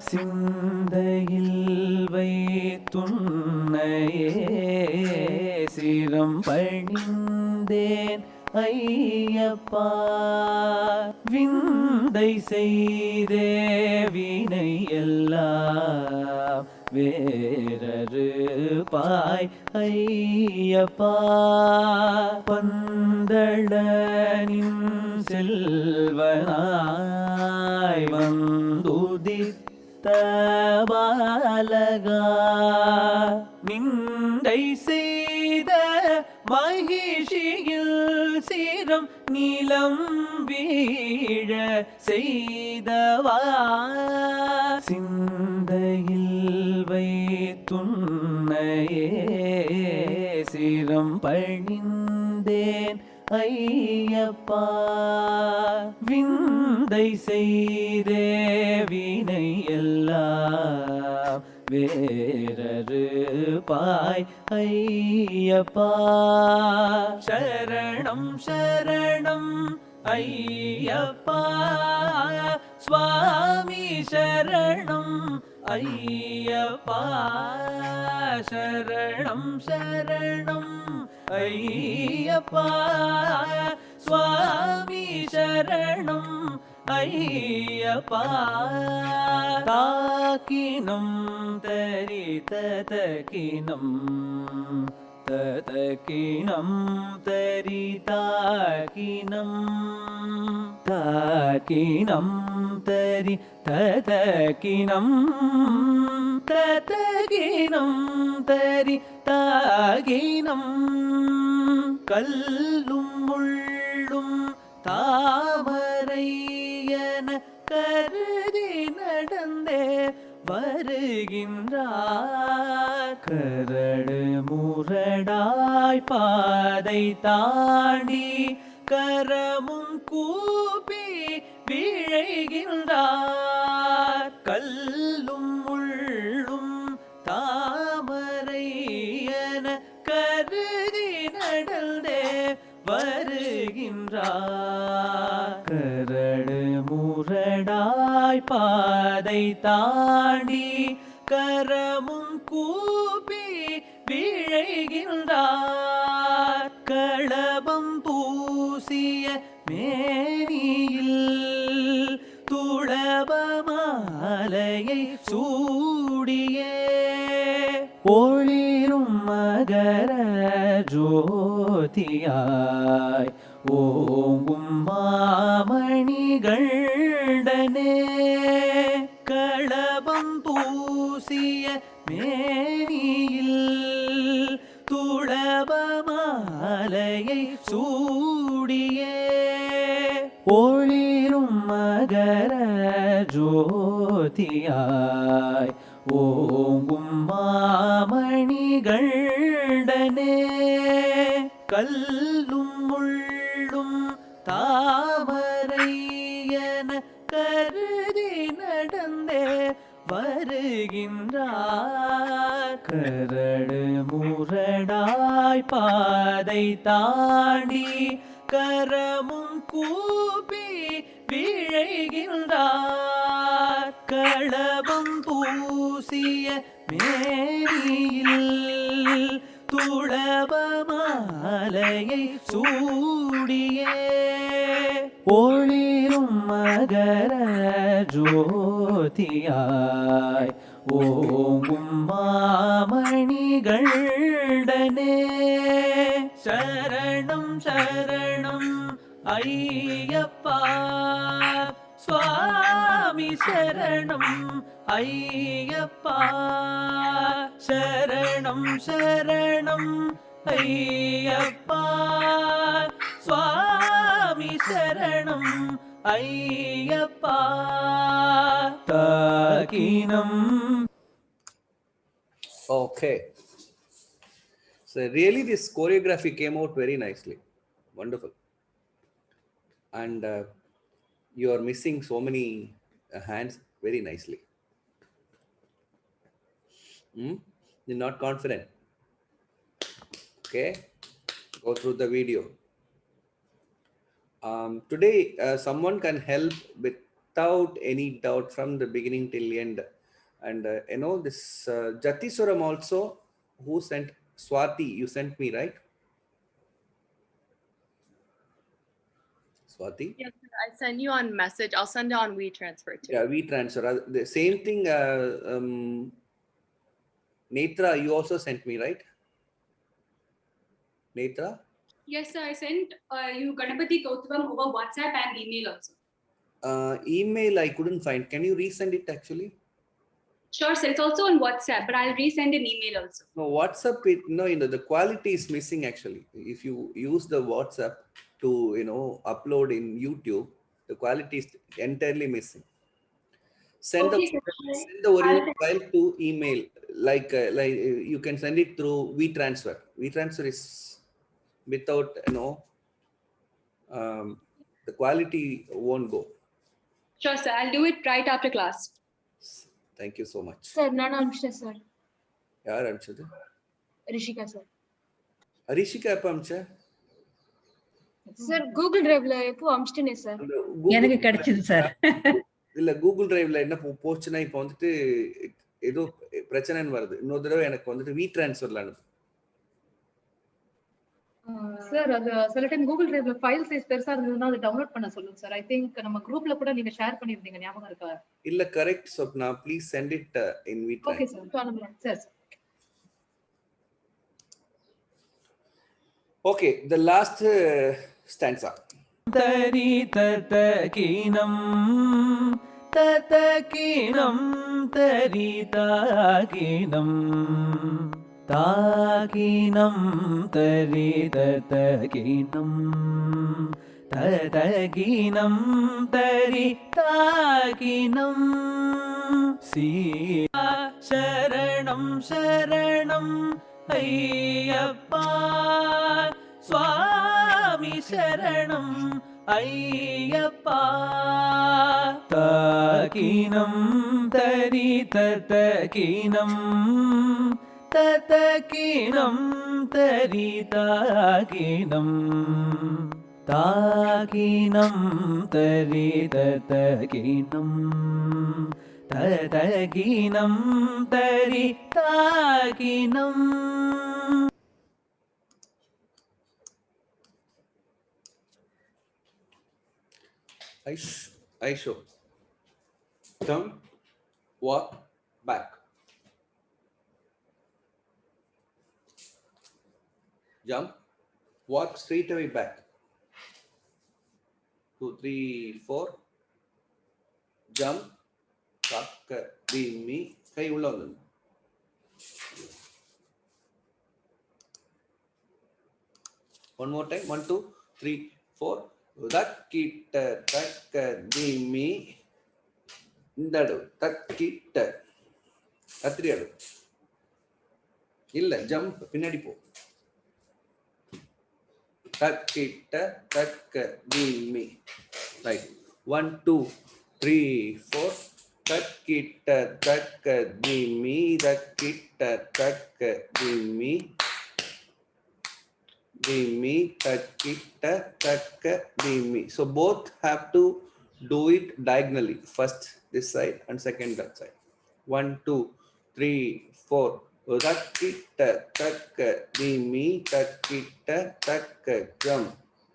[SPEAKER 6] சிந்தையில் வைத்துன்னையே சிரம் பணிந்தேன் ஐயப்பா விந்தை செய்தே வினை எல்லாம் வேறரு பாய் ஐயப்பா பந்தளனின் செல்வனாய் வந்துதித்த பாலகா நிந்தை செய்த மகிழ்ச்சியில் சீரம் நீலம் வீழ செய்தவா சிந்தையில் வைத்துன்னையே சிரம் பணிந்தேன் ஐயப்பா விந்தை செய்தே வினை எல்லாம் வேறரு பாய் ஐயப்பா சரணம் சரணம் ஐயப்பா சுவாமி சரணம் ஐயப்பா சரணம் சரணம் ஐயப்பா சுவாமி சரணம் ஐயப்பா தாக்கினம் தரித தகினம் ததகினம் தரிதாகினம் தாக்கினம் தரி ததகினம் ததகினம் தரி தாகினம் கல்லும் முள்ளும் தாமரையன கருதி நடந்தே வருகின்றார் கரடு முரடாய் பாதை தாண்டி கரமும் கூப்பி விழைகின்றார் கல்லும் முள்ளும் தாமரையன கருதி நடந்தே வருகின்றார் கரடு முரடாய் பாதை தாண்டி கரமும் கூப்பி விழைகின்றார் களபம் பூசிய மேனியில் துளபமாலையை சூடியே ஒளிரும் மகர ஜோதியாய் ஓங்கும் மாமணிகண்டனே களபம் பூசிய மேனியில் துளபமாலையை சூடியே ஒளிரும் மகர ஜோதியாய் ஓங்கும் மாமணிகண்டனே கல்லும் முள்ளும் தாமரையன கருதி நடந்தே வருகின்றார் கரடு முரடாய் பாதை தாண்டி கரமும் கூப்பி விழைகின்றார் களபம் பூசிய மேனியில் துளபமாலையை சூடியே ஒளிரும் மகர ஜோதியாய் ஓங்கும் மாமணிகண்டனே சரணம் சரணம் ஐயப்பா சுவாமி சரணம் ஐயப்பா சரணம் சரணம் ஐயப்பா சுவாமி சரணம் Ayyappa தாகினம்.
[SPEAKER 2] Okay. So really this choreography came out very nicely. Wonderful. And you are missing so many hands very nicely. You're not confident. Okay. Go through the video. Today someone can help without any doubt from the beginning till end. And you know this Jatisuram also, who sent Swati, you sent me, right? Swati?
[SPEAKER 12] Yes, sir. I send you on message. I'll send it on WeTransfer too.
[SPEAKER 2] Yeah, WeTransfer. The same thing, Netra, you also sent me, right? Netra?
[SPEAKER 13] Yes, sir. I sent you Ganapati Gauthamam over WhatsApp and email also.
[SPEAKER 2] Email I couldn't find. Can you resend it actually?
[SPEAKER 13] Sure, sir. It's also on WhatsApp, but I'll resend an email also.
[SPEAKER 2] No, WhatsApp, the quality is missing actually. If you use the WhatsApp to, upload in YouTube, the quality is entirely missing. Send the original file to email. Like you can send it through WeTransfer. WeTransfer is without, the quality won't go.
[SPEAKER 13] Sure, sir. I'll do it right after class.
[SPEAKER 2] Thank you so much.
[SPEAKER 14] Sir, Nana Amshta, sir.
[SPEAKER 2] Yaar amchadu?
[SPEAKER 14] Rishika, sir.
[SPEAKER 2] Rishika appa amcha?
[SPEAKER 14] Sir, Google Drive la epo amstene, sir.
[SPEAKER 5] எனக்கு கிடைச்சது சார்.
[SPEAKER 2] இல்ல கூகுள் டிரைவ்ல என்ன போச்சுன்னா இப்போ வந்துட்டு ஏதோ பிரச்சனைன்னு வருது. இன்னொரு தடவை எனக்கு வந்துட்டு WeTransferல அனுப்பு.
[SPEAKER 15] சார் அது சில டைம் கூகுள் டிரைவ்ல ஃபைல் சைஸ் பெருசா இருந்ததுன்னா அதை டவுன்லோட் பண்ண சொல்லுங்க சார். ஐ திங்க் நம்ம குரூப்ல கூட நீங்க ஷேர் பண்ணிருந்தீங்க, ஞாபகம் இருக்கா?
[SPEAKER 2] இல்ல correct Swapna, please send it in WeTransfer.
[SPEAKER 15] Okay sir. Sir
[SPEAKER 2] Okay, the last stanza.
[SPEAKER 6] Tari tatakinam tatakinam tari takinam takinam tari tatakinam tatakinam tari takinam siya sharanam sharanam Ayyappa Swamy சரணம் ஐயப்பா தாகினம் தரி ததகினம் ததகினம் தரி தாகினம் தாகினம் தரி ததகினம் ததகினம் தரி தாகினம்.
[SPEAKER 2] I show. Turn, walk, back. Jump, walk straight away back. 2, 3, 4. Jump, takka, dhimi, kai ulla vandu. One more time. 1, 2, 3, 4. தக்கிட்ட தக்க தீமி இந்த அடவு தக்கிட்ட கத்திரி அடவு இல்ல ஜம்ப் பின்னாடி போ தக்கிட்ட தக்க தீமி ரைட் 1 2 3 4 தக்கிட்ட தக்க தீமி தக்கிட்ட தக்க தீமி dhimi takitta takka dhimi. So both have to do it diagonally. First this side and second that side. 1 2 3 4 takitta takka dhimi takitta takka jump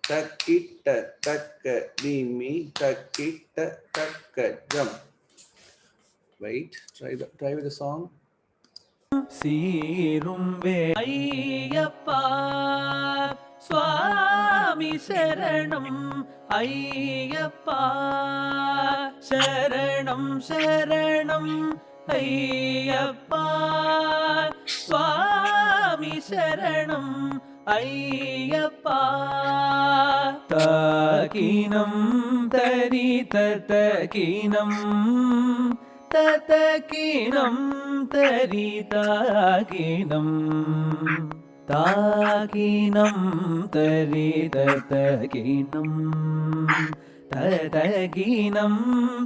[SPEAKER 2] takitta takka dhimi takitta takka jump. Wait, try with the song.
[SPEAKER 6] சீரும் ஐயப்பா சுவாமி சரணம் ஐயப்பா சரணம் சரணம் ஐயப்பா சுவாமி சரணம் ஐயப்பா தாகினம் தரி ததகினம் ததகினம் தரி தாகினம் தாகினம் தரி ததகினம் ததகினம்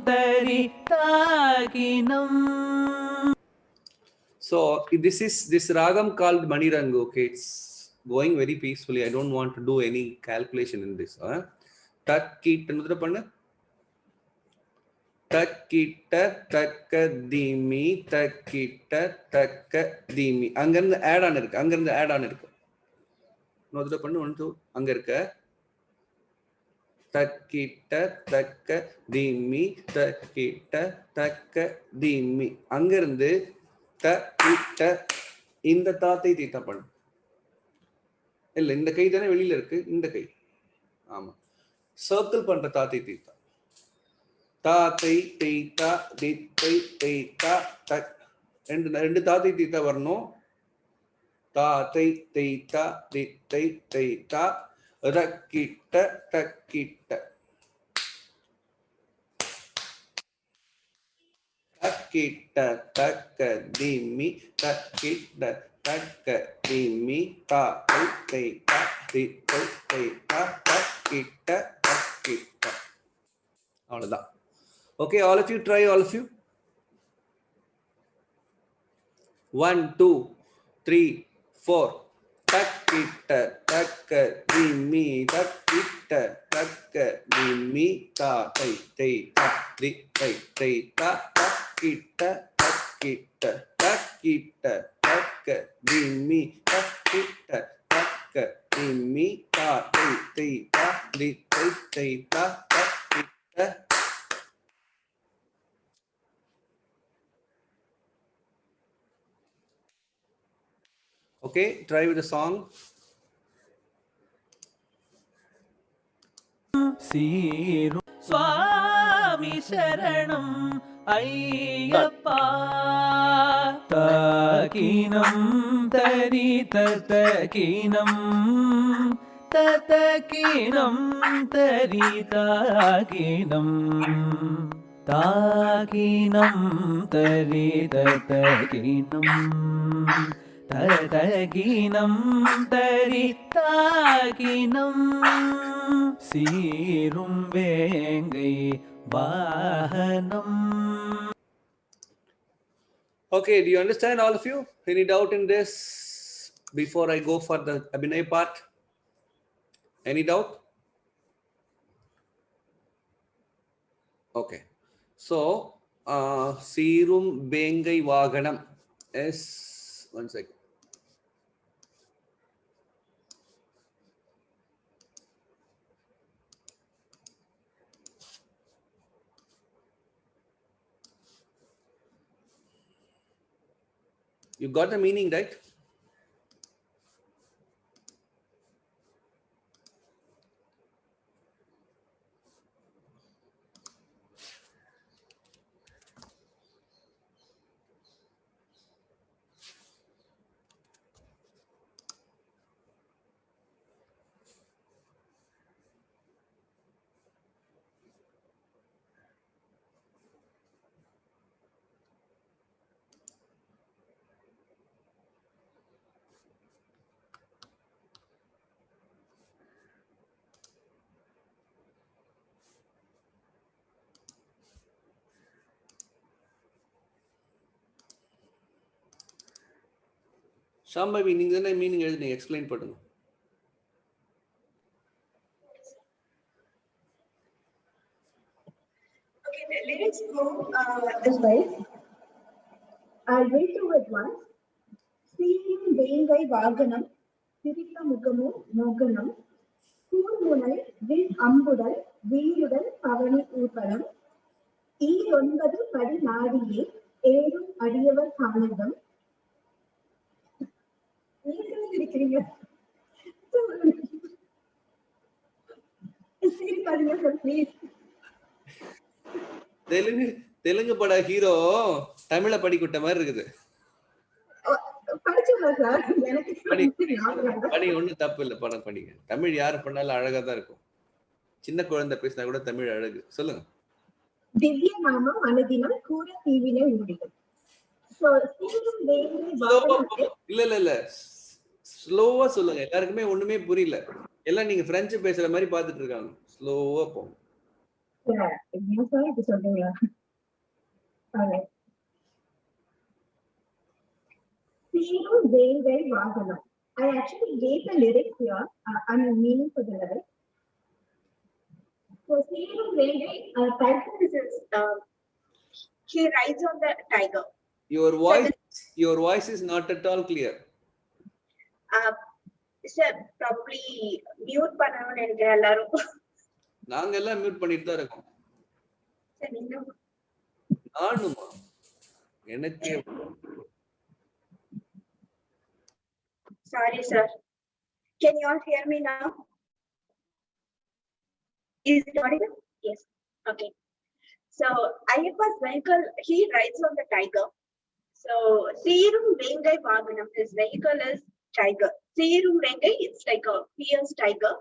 [SPEAKER 6] தரி தாகினம்.
[SPEAKER 2] So this ragam called Manirangu. Okay, it's going very peacefully. I don't want to do any calculation in this. Takkit another panna. Takkita takka dimi takkita takka dimi. Angarna add on irukku. Angarna add on irukku. Another panna 1 2 anga irukka. Takkita takka dimi takkita takka dimi. Angarndu ta இந்த தாத்தை தீத்தா பண்ணு. இல்ல இந்த கை தானே வெளியில இருக்கு, இந்த கை. ஆமா, சர்க்கிள் பண்ற தாத்தை தீத்தா. தாத்தை தீத்தா தித்தை தீத்தா தக். ரெண்டு தாத்தை தீத்தா வரணும். தாத்தை தீத்தா தித்தை தீத்தா ரக்கிட்ட தக்கிட்ட. Takkita takka dimi takkita takka dimi ta tai ta ti tai ta takkita takkita. Avladha. Okay, all of you try, all of you. 1 2 3 4. Takkita takka dimi takkita takka dimi ta tai ta ti tai ta takkita takkita takkita takka dimi takkita takka dimi ta tai ta ti tai ta takkita. Okay, try with the song.
[SPEAKER 6] சீரும் சுவாமி சரணம் ஐயப்பா தாகினம் தரி ததகினம் ததகினம் தரி தாகினம் தாகினம் தரி ததகினம் ததகினம் தரி தாகினம் சீரும் வேங்கை வாகனம்.
[SPEAKER 2] Okay, do you understand, all of you? Any doubt in this before I go for the Abhinay part? Any doubt? Okay, so Seerum Bengai Vaganam is, 1 second. You got the meaning, right? Shambhavi, நீங்க தானே மீனிங் எழுதி எக்ஸ்பிளைன் பண்ணுங்க.
[SPEAKER 11] Okay, the lyrics go this way. I'll read through it once. Seeing Bengai Vaganam, Sirika Mukamu Moganam, Kurmunai, Vil Ambudal, Veerudal, Pavani Uparam, E9 Padi Nadiye, ஏறும் அடியவர் ஆனந்தம். இருக்கிறீங்க சிரிக்காதீங்க சார் ப்ளீஸ்.
[SPEAKER 2] தெலுங்கு பட ஹீரோ தமிழ படிக்கிட்ட மாதிரி இருக்குது.
[SPEAKER 11] படிச்சுங்களா சார்? எனக்கு
[SPEAKER 2] படி ஒண்ணும் தப்பு இல்ல, படம் படிங்க. தமிழ் யாரு பண்ணாலும் அழகா தான் இருக்கும். சின்ன குழந்தை பேசினா கூட தமிழ் அழகு. சொல்லுங்க.
[SPEAKER 11] திவ்ய நாமம் அனுதினம் கூற தீவினை முடியும்.
[SPEAKER 2] இல்ல ஸ்லோவா சொல்லுங்க. எல்லாருக்குமே ஒண்ணுமே புரியல. எல்லாம் நீங்க பிரெஞ்சு பேசுற மாதிரி பாத்துட்டு இருக்காங்க. ஸ்லோவா போங்க.
[SPEAKER 11] சொல்றீங்களா? சீரும் வேங்கை வாகனம். I actually gave the lyrics here. I'm meaning for the lyrics. So Seerum Vengai, title is he rides on the tiger.
[SPEAKER 2] Your voice is not at all clear.
[SPEAKER 11] Sir, probably mute பண்ணனும்னு நினைக்கிறேன் எல்லாரும்.
[SPEAKER 2] நாங்க எல்லாம் மியூட் பண்ணிட்டு தான் இருக்கோம். நானுமா எனக்கே.
[SPEAKER 11] Sorry sir. Can you all hear me now? Is it audible? Yes. Okay. So Ayyappa's vehicle, he rides on the tiger. So Seerum Vengai Vaganam, his vehicle is tiger. Seerum Vengai, it's like a fierce tiger.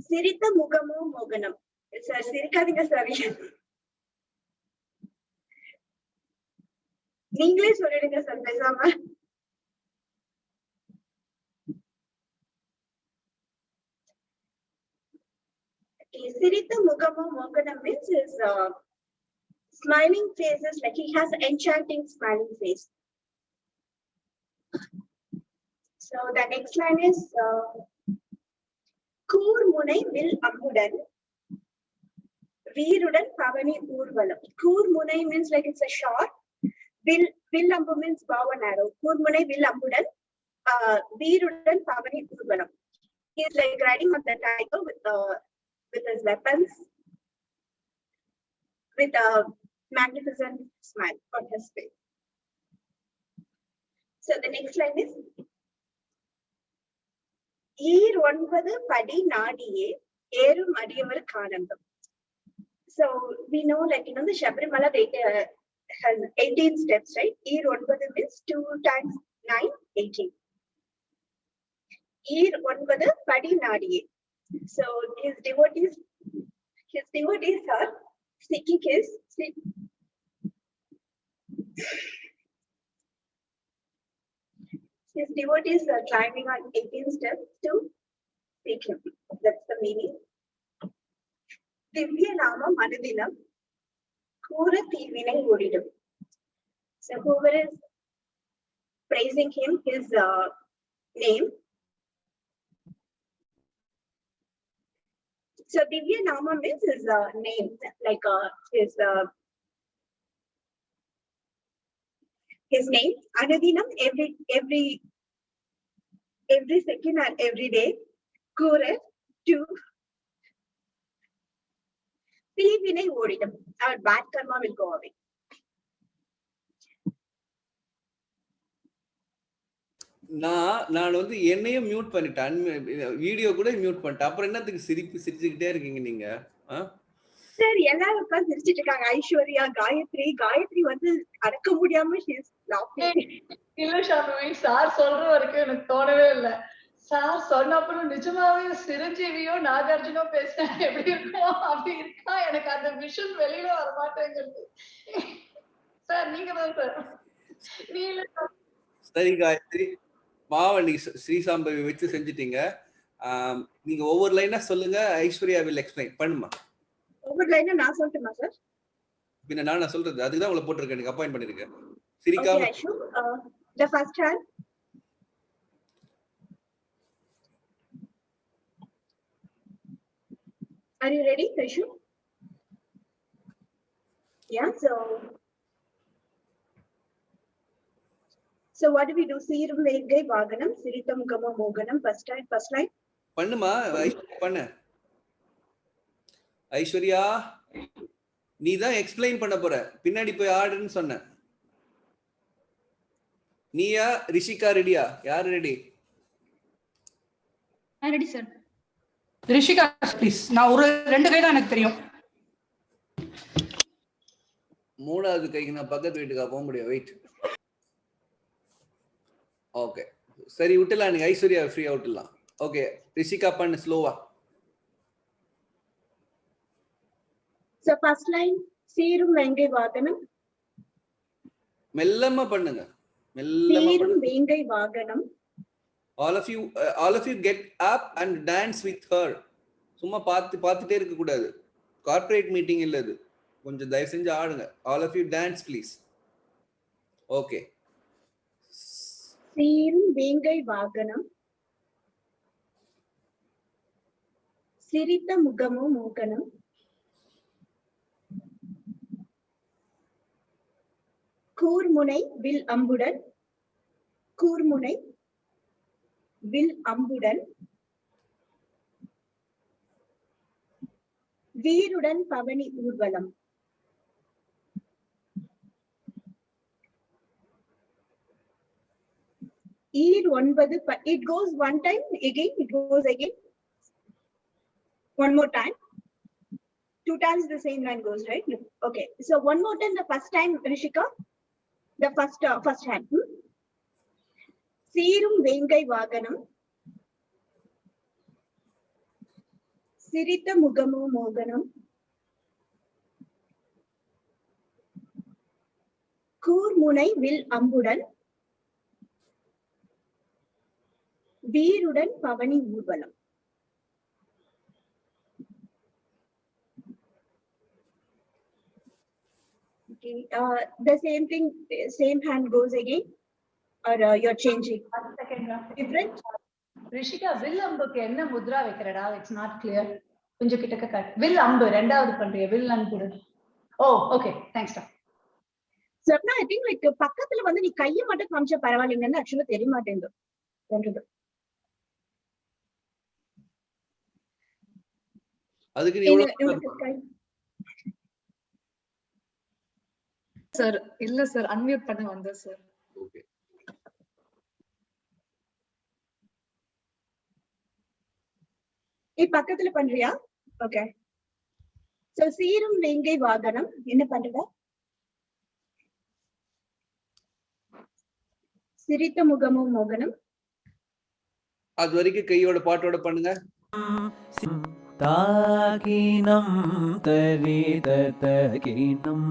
[SPEAKER 11] Siritha Mugamu Moganam. Sir, Sirikadinga sorry. நீங்களே சொல்லிடுங்க சார் பேசாம. Siritha Mugamu Moganam means his smiling faces, like he has enchanting smiling face. So the next line is Kur Munai Vil Ambudan Veerudan Pavani Urvalam. Kur Munai means like it's a short. Vil Ambu means bow and arrow. Kur Munai Vil Ambudan Veerudan Pavani Urvalam. He is like riding on the tiger with his weapons, with a magnificent smile on his face. So the next line is Eer Onbadu Padi Nadiye Erum Adiyavar Kanandam. So we know, like, you know, the Shabrimala has 18 steps, right? Eer Onbadu means 2 times 9, 18. Eer Onbadu Padi Nadiye. So his devotees are seeking his devotees are climbing on 18 steps to seek him. That's the meaning. Divya Nama Manadinam Kura Tivinai Udidam. So whoever is praising him, his name. So Divya Nama means his name, like his name. Anadinam, every second and every day. Kure to Tivinai Odidam. Our bad karma will go away.
[SPEAKER 2] நான் வந்து என்னையும் மியூட் பண்ணிட்டேன், வீடியோ கூட மியூட் பண்ணிட்டேன். அப்புறம் என்னத்துக்கு சிரிச்சுக்கிட்டே இருக்கீங்க நீங்க?
[SPEAKER 11] சார் எல்லாரும் உட்கார்ந்து சிரிச்சிட்டு இருக்காங்க. ஐஸ்வர்யா, காயத்ரி வந்து அடக்க முடியாம
[SPEAKER 4] இல்ல ஷாமி, சார் சொல்ற வரைக்கும் எனக்கு தோணவே இல்லை. சார் சொன்ன அப்புறம் நிஜமாவே சிரஞ்சீவியோ நாகார்ஜுனோ பேசினா எப்படி இருக்கும் அப்படி இருக்கா? எனக்கு அந்த விஷன் வெளியில வர மாட்டேங்குது. சார் நீங்க தான் சார்.
[SPEAKER 2] சரி காயத்ரி, மாவை நீ ஸ்ரீசாம்பவி வச்சு செஞ்சுட்டீங்க. நீங்க ஒவ்வொரு லைனா சொல்லுங்க. ஐஸ்வர்யா வில் எக்ஸ்பிளைன் பண்ணுமா.
[SPEAKER 11] ஒவ்வொரு லைனா நான் சொல்லட்டுமா சார்?
[SPEAKER 2] பின்ன நான் சொல்றது அதுதான் உங்களை போட்டிருக்கேன், எனக்கு அப்பாயிண்ட் பண்ணிருக்கேன். சிரிக்காம.
[SPEAKER 11] The first one. Are you ready, Aishu? Yeah, so what do we do? Seerum Vengai Vaganam, Siritha Mugamu Moganam, first line.
[SPEAKER 2] பண்ணுமா, பண்ணு. ஐஸ்வர்யா நீ தான் எக்ஸ்பிளைன் பண்ண போற, பின்னாடி போய் ஆடுன்னு சொன்ன. நீயா ரிஷிகா ரெடியா? யார் ready?
[SPEAKER 14] Ready sir.
[SPEAKER 16] Rishika please. நான் ஒரு 2 கை தான் எனக்கு தெரியும்.
[SPEAKER 2] 3வது கைக்கு நான் பக்கத்து வீட்டுக்கா போக முடியும்? வெயிட். ஓகே சரி விட்டுலாம், நீங்க ஐஸ்வர்யா ஃப்ரீயா விட்டுலாம். ஓகே ரிஷிகா பண்ணு ஸ்லோவா.
[SPEAKER 11] So first line சீரும் வேங்கை வாகனம்.
[SPEAKER 2] மெல்லமா பண்ணுங்க, மெல்லமா
[SPEAKER 11] சீரும்
[SPEAKER 2] பண்ணுங்க.
[SPEAKER 11] வேங்கை வாகனம்.
[SPEAKER 2] all of you get up and dance with her. சும்மா பார்த்துட்டே இருக்க கூடாது, கார்ப்பரேட் மீட்டிங் இல்ல இது. கொஞ்சம் தயவு செஞ்சு ஆடுங்க. all of you dance please. Okay.
[SPEAKER 11] சீரும் வேங்கை வாகனம். சிரித்த முகமோ மோகனம். கூர்முனை வில் அம்புடன். கூர்முனை வில் அம்புடன். வீருடன் பவனி ஊர்வலம். ஈர் 9 it goes one time again, it goes again one more time. 2 times the same line goes, right? Okay, so one more time the first time, Rishika, the first hand. சீரும் வேங்கை வாகனம். சிரித்த முகமோ மோகனம். கூர்முனை வில் அம்புடன். வீருடன் பவனி ஊர்வலம். Okay, the same thing, same hand goes again, or you're changing?
[SPEAKER 4] 1 second.
[SPEAKER 11] Different?
[SPEAKER 4] Rishika வில் அம்புக்கு என்ன முத்ரா வைக்கிறடா? It's not clear. கொஞ்சம் கிட்டக்க காட்டு. வில் அம்பு 2வது பண்றிய, வில் அம்பு. ஓ ஓகே தேங்க்ஸ் டா.
[SPEAKER 11] சப்னா ஐ திங்க் லைக் பக்கத்துல வந்து நீ கையை மட்டும் காமிச்சா பரவாயில்லைங்கன்னு ஆக்சுவலா தெரிய மாட்டேங்குது பண்றது.
[SPEAKER 2] அதுக்கு நீ எவ்வளவு
[SPEAKER 15] சார்? இல்ல சார், அன்மியூட் பண்ண வந்தேன் சார்.
[SPEAKER 2] ஓகே
[SPEAKER 11] நீ பக்கத்துல பண்றியா? ஓகே. சோ சீரும் வேங்கை வாகனம் என்ன பண்ற? சிரித்த முகமும் மோகனம்.
[SPEAKER 2] அது வரைக்கும் கையோட பாட்டோட பண்ணுங்க.
[SPEAKER 6] தாகினம் தரி தகினம்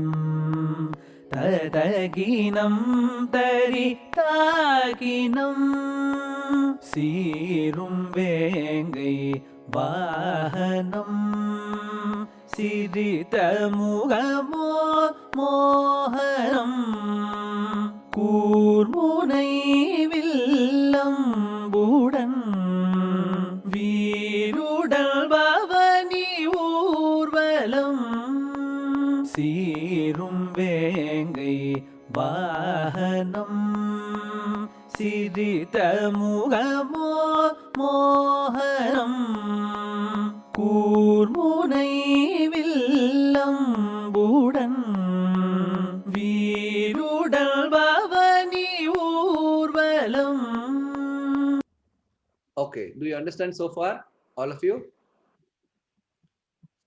[SPEAKER 6] தகினம் தரி தாகினம் சீரும் வேங்கை வாகனம் சிரித்த முகமோ மோகனம் கூர்முனை வில்லம்புடன் வீருடல் பவனி ஊர்வலம் சீரும் வேங்கை வாகனம் சிரித்த முகமோ மோகனம் கூர்முனை வில்லம்புடன் வீருடல் பவனி ஊர்வலம்.
[SPEAKER 2] Okay, do you understand so far, all of you?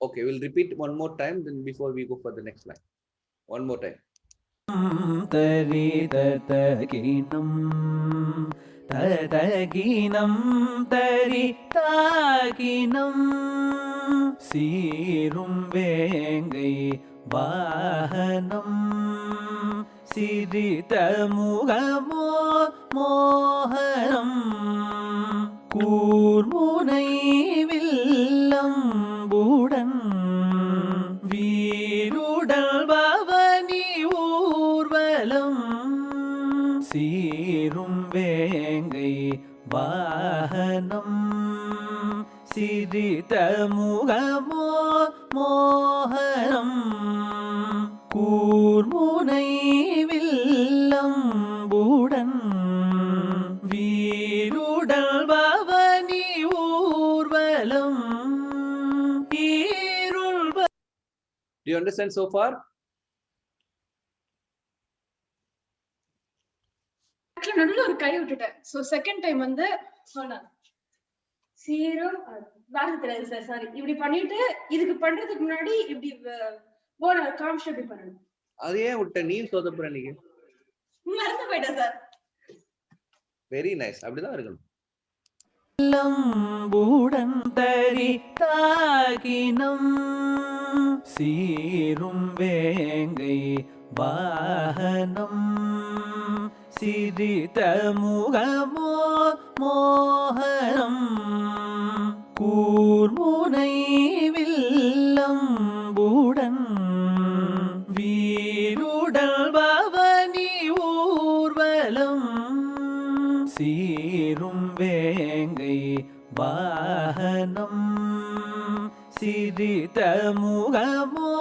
[SPEAKER 2] Okay, we'll repeat one more time then before we go for the next line. One more time.
[SPEAKER 6] தரி தகினம் தகினம் தரி தாகினம் சீரும் வேங்கை வாகனம் சிரித்த முகமோ மோகனம் கூர்முனை வில்லம்புடன் வீருடல் பவனி ஊர்வலம் சீரும் வேங்கை வாகனம் சிரித்த முகமோ மோகனம் கூர்முனை வில்லம்புடன் வீருடல் பவனி ஊர்வலம் ஈருள்.
[SPEAKER 2] Do you understand so far?
[SPEAKER 14] ஆக்சுவலா நடுவுல ஒரு கை விட்டுட்டேன். சோ செகண்ட் டைம் வந்து சீரம் வார்த்தை தெரியாது சார், சாரி. இப்படி பண்ணிட்டு இதுக்கு பண்றதுக்கு முன்னாடி இப்படி போன காமிச்சு இப்படி பண்ணணும்.
[SPEAKER 2] அது ஏன் விட்ட? நீ சொதப்புற நீங்க.
[SPEAKER 14] மறந்து போயிட்டேன் சார்.
[SPEAKER 2] Very nice. அப்படிதான் இருக்கணும்.
[SPEAKER 6] லம்புடன் தரி தாகினம் சீரும் வேங்கை வாகனம் சிரித்த முகமோ மோகனம் கூர்முனை வில்லம்புடன் வீருடல் பவனி ஊர்வலம் சீரும் வேங்கை வாகனம் சிரித்த முகமோ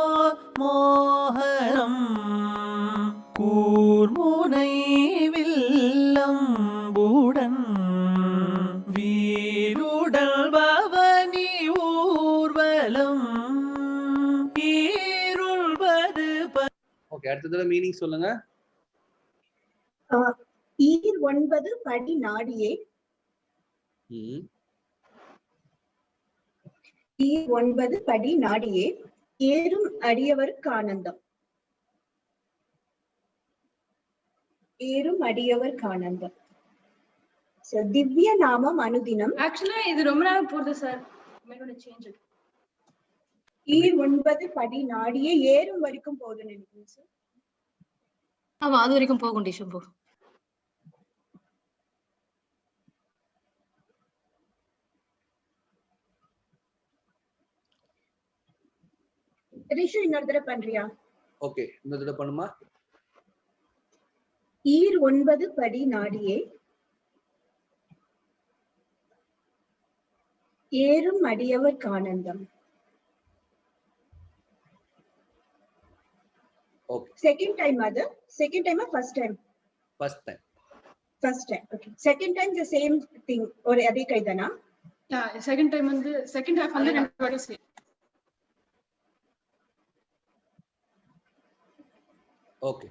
[SPEAKER 6] மோகனம் கூர்முனை வில்லம்புடன் வீருடல் பவனி ஊர்வலம் ஈருள்வது.
[SPEAKER 2] ஓகே, அடுத்ததுல மீனிங் சொல்லுங்க.
[SPEAKER 11] ஈர் 9 படி நாடியே. ஈர் 9 படி நாடியே ஏறும் அடியவருக்கு ஆனந்தம். ஏறும் அடியவருக்கு ஆனந்தம். So, திவ்ய நாமம் அனுதினம்.
[SPEAKER 14] ஆக்சுவலா இது ரொம்ப நேரம் போகுது சார். சேஞ்ச்.
[SPEAKER 11] ஈர் 9 படி நாடியே ஏறும் வரைக்கும் போகுதுன்னு நினைக்கிறேன் சார்.
[SPEAKER 15] ஆமா, அது வரைக்கும் போகும் டிஷம்பு.
[SPEAKER 11] ரிஷு இன்னொரு தடவை பண்றியா?
[SPEAKER 2] ஓகே, இன்னொரு தடவை பண்ணுமா?
[SPEAKER 11] ஈர் 9 படி நாடியே ஏறும் அடியவர்க்கு ஆனந்தம்.
[SPEAKER 2] ஓகே.
[SPEAKER 11] செகண்ட் டைம் அது? செகண்ட் டைமா first time?
[SPEAKER 2] First time.
[SPEAKER 11] First time. Okay. Second time the same thing. ஒரு அதே கைதானா?
[SPEAKER 14] செகண்ட் டைம் வந்து செகண்ட் ஹாஃப் வந்து ரெண்டு வாட்டி same.
[SPEAKER 2] Okay,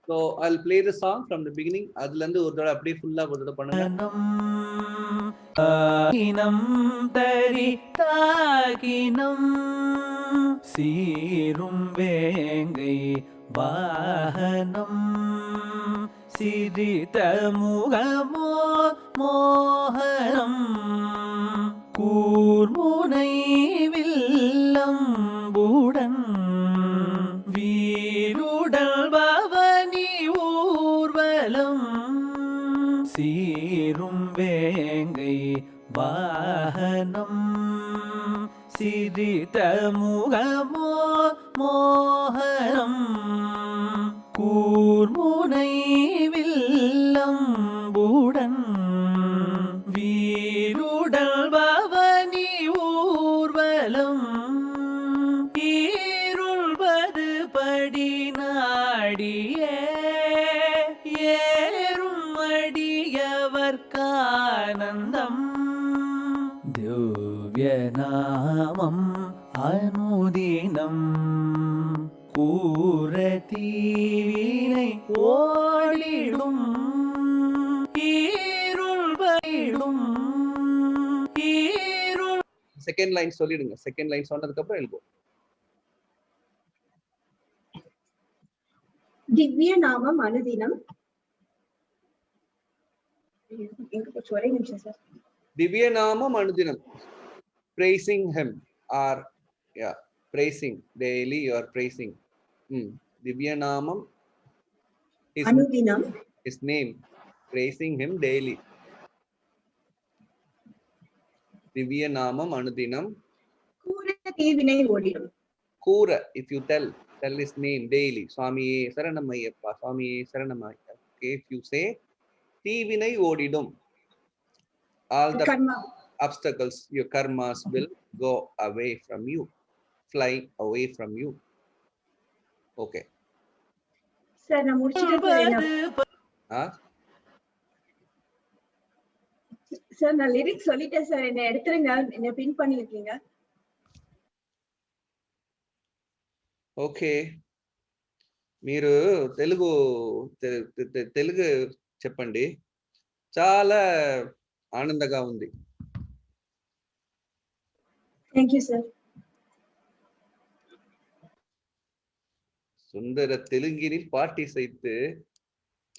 [SPEAKER 2] so I'll play the song from the beginning. அதுல இருந்து ஒரு தடவை அப்படியே ஃபுல்லா ஒரு தடவை பண்ணுங்க.
[SPEAKER 6] தாகினம் தரி தாகினம் சீரும் வேங்கை வாகனம் சிரித்த முகமோ மோகனம் கூர்முனை வில்லம்புடன் வீருடல் பவனி ஊர்வலம் சீரும் வேங்கை வாகனம் சிரித்த முகமோ மோகனம் கூர்முனை வில்லம்புடன் வீருடல் பவனி ஊர்வலம் ஈருள்வது படி நாடியே ஏறும் அடியவர்க்கானந்தம் திவ்ய நாமம் அனுதினம் கூற தீவினை ஓடிடும் ஈருள்வதிடும் ஈருள்.
[SPEAKER 2] செகண்ட் லைன் சொல்லிடுங்க. செகண்ட் லைன் சொன்னதுக்கு அப்புறம் எழுதுவோம்.
[SPEAKER 11] திவ்ய நாமம் அனுதினம். எங்க போச்சு? ஒரே நிமிஷம் சார்.
[SPEAKER 2] திவ்ய நாமம் அனுதினம். Praising him or praising daily. You are praising. Divya Namam is
[SPEAKER 11] Anudinam.
[SPEAKER 2] His name. Praising him daily. Divya Namam Anudinam.
[SPEAKER 11] Kura Devinai Odidum.
[SPEAKER 2] Kura, if you tell his name daily. Swami Saranamayappa, Swami Saranamayappa. Okay, if you say Devinai Odidum, all the karma obstacles, your karmas will go away from you, fly away from you. Okay.
[SPEAKER 11] Sir, na mudichittu. Sir, na lyrics sollitte sir, enna eduthrunga, enna pin pannirkeenga.
[SPEAKER 2] Okay, మీరు తెలుగు తెలుగు చెప్పండి. చాలా ఆనందంగా ఉంది.
[SPEAKER 14] Thank you, sir.
[SPEAKER 2] சுந்தர தெலுங்கினில் பாட்டி செய்து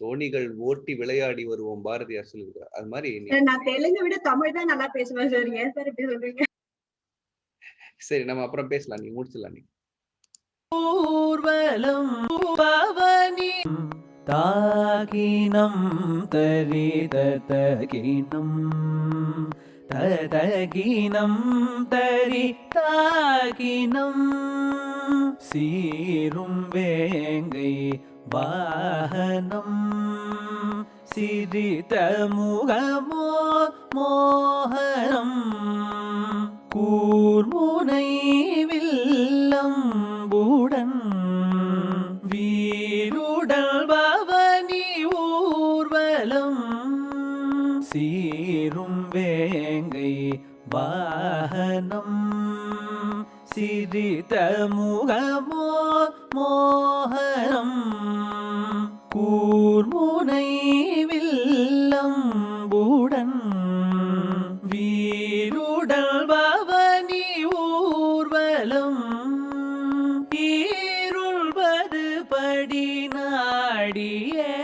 [SPEAKER 2] தோணிகள் ஓட்டி விளையாடி வருவோம் பாரதியார் சொல்லுகிறார். அது மாதிரி
[SPEAKER 14] நான் தெலுங்கு விட தமிழ் தான் நல்லா பேசுவேன் சார். ஏன் சார் இப்படி சொல்றீங்க?
[SPEAKER 2] சரி, நம்ம அப்புறம் பேசலாம். நீ முடிச்சலாம். நீ
[SPEAKER 6] ஊர்வலம் பவனி தாகினம் தரிதகினம் ததகினம் தரி தாகினம் சீரும் வேங்கை வாகனம் சிரித முகமோ மோகனம் கூர்முனை வில்லம்புடன் வீருடல் பவனி ஊர்வலம் சீரும் வேங்கை வாகனம் சிரித முகமோ மோகனம் கூர்முனை வில்லம்புடன் வீருடல் பவனி ஊர்வலம் ஈருள்வது படி நாடியே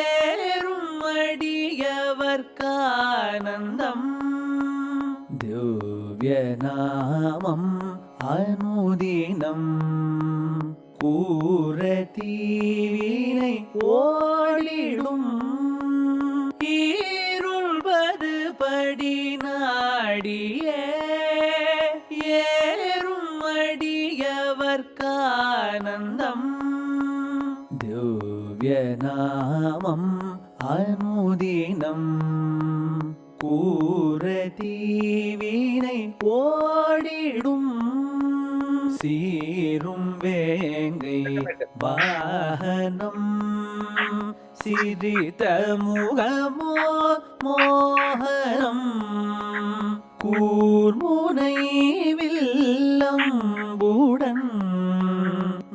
[SPEAKER 6] ஏறும் அடியவர்க்கானந்தம் திவ்யநாமம் அனுதினம் கூரதீவினை ஓடிடும் ஈருள்வது படி நாடியே ஏறும் அடியவர்க்கானந்தம் திவ்யநாமம் அனுதினம் கூரதீவினை ஓடிடும் சீரும் வேங்கை வாகனம் சிரித முகமோ மோகனம் கூர்முனை வில்லம்புடன்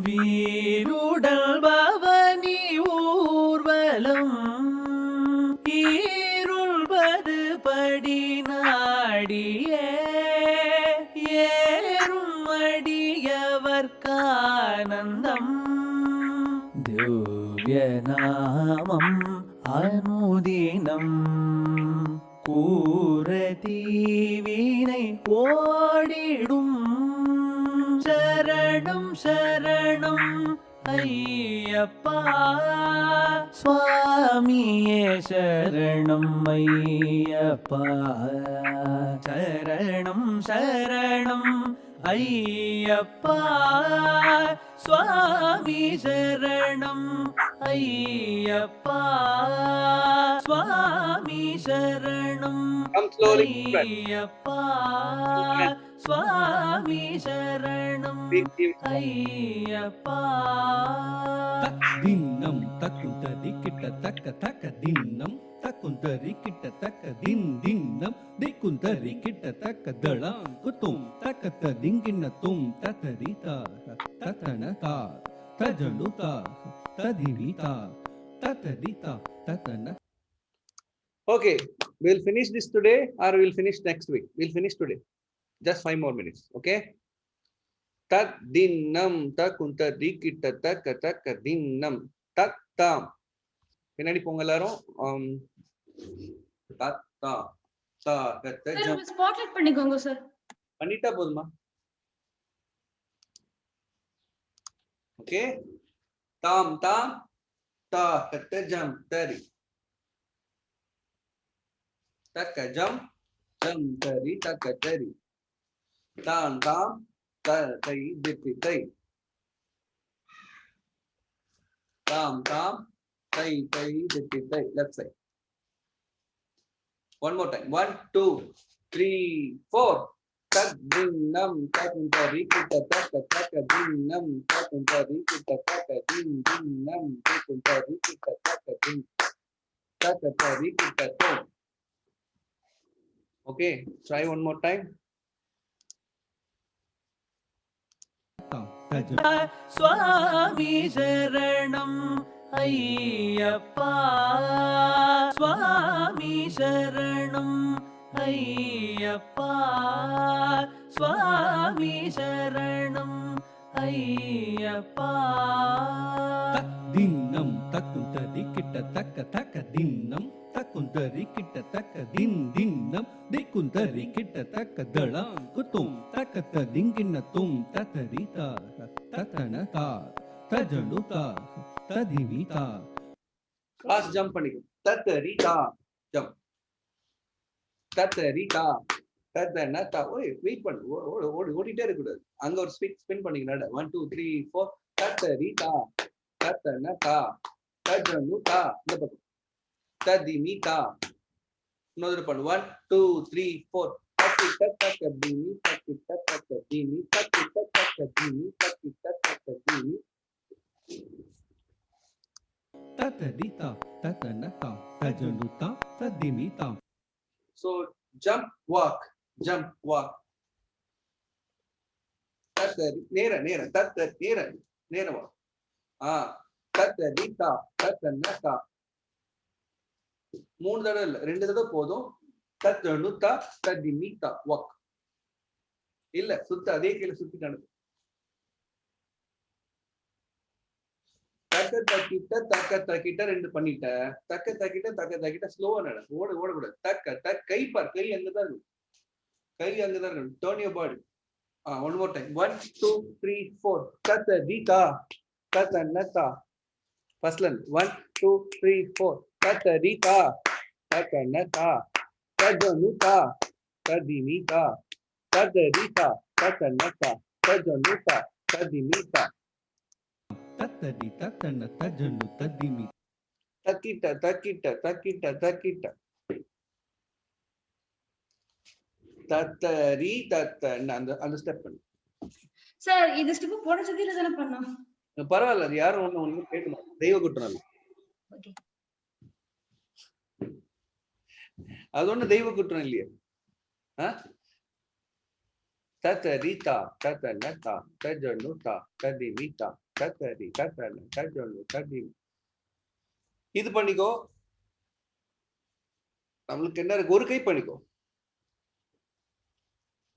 [SPEAKER 6] வீருடல் பவனி ஊர்வலம் ஈருள்வது படி நாடியே ஏறும் அடியவர்க்கானந்தம் திவ்யநாமம் அனுதினம் கூரதீவினை ஓடிடும் சரணம் சரணம் ஐயப்பா சுவாமியே சரணம் ஐயப்பா சரணம் சரணம் ஐயப்பா சுவாமி சரணம் ஐயப்பா சுவாமி சரணம் ஐயப்பா சுவாமி சரணம் ஐயப்பா
[SPEAKER 1] தின்னம் தக்குந்தரி கிட்ட தக்க தக்க தின்னம் தக்குந்தரி கிட்ட தக்க தின் தின்னம் திக்குந்தரி கிட்ட தக்க தளாம் குத்தும் தக்கத்த திங்கின தும் தத்தரிதா தத்தனதா தஜலுதா ததிரிதா தத்தரிதா தத்தன.
[SPEAKER 2] Okay, we'll finish this today or we'll finish next week. We'll finish today. Just 5 more minutes, okay? Tat dinnam takunta dikitta takka takka dinnam tattam. பின்னாடி போங்க எல்லாரும். தத்தா தா கத்த ஜம்.
[SPEAKER 14] ஸ்பாட்லைட் பண்ணிக்கோங்க சார்.
[SPEAKER 2] பண்ணிட்டா போதுமா? ஓகே. தாம் தாம் தா கத்த ஜம் தரி. தக்க ஜம் ஜம் தரி தக்க தரி. தான் தாம் த தை தித்தி தை. தாம் தாம் தை தை தித்தி தை. Left side. One more time. 1 2 3 4. Tak dinnam takuntari kita taka taka dinnam takuntari kita taka din dinnam takuntari kita taka din takatari kita tom. Okay, try one more time.
[SPEAKER 6] சுவாமி சரணம் ஐயப்பா சுவாமி சரணம் ஐயப்பா சுவாமி சரணம் ஐயப்பா
[SPEAKER 17] தின்னம் தக்குந்தரி கிட்ட தக்க தக்க தின்னம் தக்குந்தரி கிட்ட தக்க தின்னம் திக்குந்தரி கிட்ட தக்க தளம் குத்தும் தக்கத்த திங்கின தும் தத்தரிதா தத்தனதா தஜனுதா ததிவிதா.
[SPEAKER 2] கிளாஸ் ஜம்ப் பண்ணிக்கும். தத்தரிதா ஜம்ப். தத்தரிதா தத்தனதா. ஓய் வெயிட் பண்ணு. ஓடிட்டே இருக்க கூடாது. அங்க ஒரு ஸ்பின் பண்ணிக்கணும். 1 2 3 4 தத்தரிதா தத்தனதா தஜனுதா. இந்த பக்கம் ததிமிதா. இன்னொரு பண்ணு. 1 2 3 4 தக்கிட்ட தக்கதிமி தக்கிட்ட தக்கதிமி தக்கிட்ட தக்கதிமி தக்கிட்ட தக்கதிமி.
[SPEAKER 17] தத்தரிதா தத்தனதா தஜனுதா ததிமிதா.
[SPEAKER 2] So jump walk jump walk. தத்தரி நேர நேர தத்த நேர நேர walk. தத்தரிதா தத்தனதா. 3 தடவை இல்ல 2 தடவை போதும். தத்தனுதா ததிமிதா walk. இல்ல சுத்த அதே கீழ சுத்தி காணுது. தக்க தக்கிட்ட தக்க தக்கிட்ட 2 பண்ணிட்ட. தக்க தக்கிட்ட ஸ்லோவா நட. ஓடக்கூடாது. தக்க கை பார். கை அங்கதான் இருக்கும். கை அங்கதான் இருக்கும். Turn your body. One more time. 1 2 3 4 தத்தரிதா தத்தனதா. First line. 1 2 3 4 தத்தரிதா தத்தனதா தஜனுதா ததிமிதா தத்தரிதா தத்தனதா தஜனுதா ததிமிதா.
[SPEAKER 17] தத்தரி தத்தன தஜனு ததிமி.
[SPEAKER 2] தக்கிட்ட தக்கிட்ட தக்கிட்ட தக்கிட்ட தத்தரி தத்தன. அந்த ஸ்டெப் பண்ணு.
[SPEAKER 14] சார் இந்த ஸ்டெப் போன சதியில தான பண்ணோம்.
[SPEAKER 2] பரவாயில்ல. அது யாரும் ஒண்ணு கேட்கணும். தெய்வ குற்றம் அது ஒண்ணு தெய்வ குற்றம் இல்லையே. தத்தரிதா தத்தனதா தஜனுதா ததிமிதா தத்தரி தத்தன தஜனு ததிமி. இது பண்ணிக்கோ. நம்மளுக்கு என்ன இருக்கு? ஒரு கை பண்ணிக்கோ.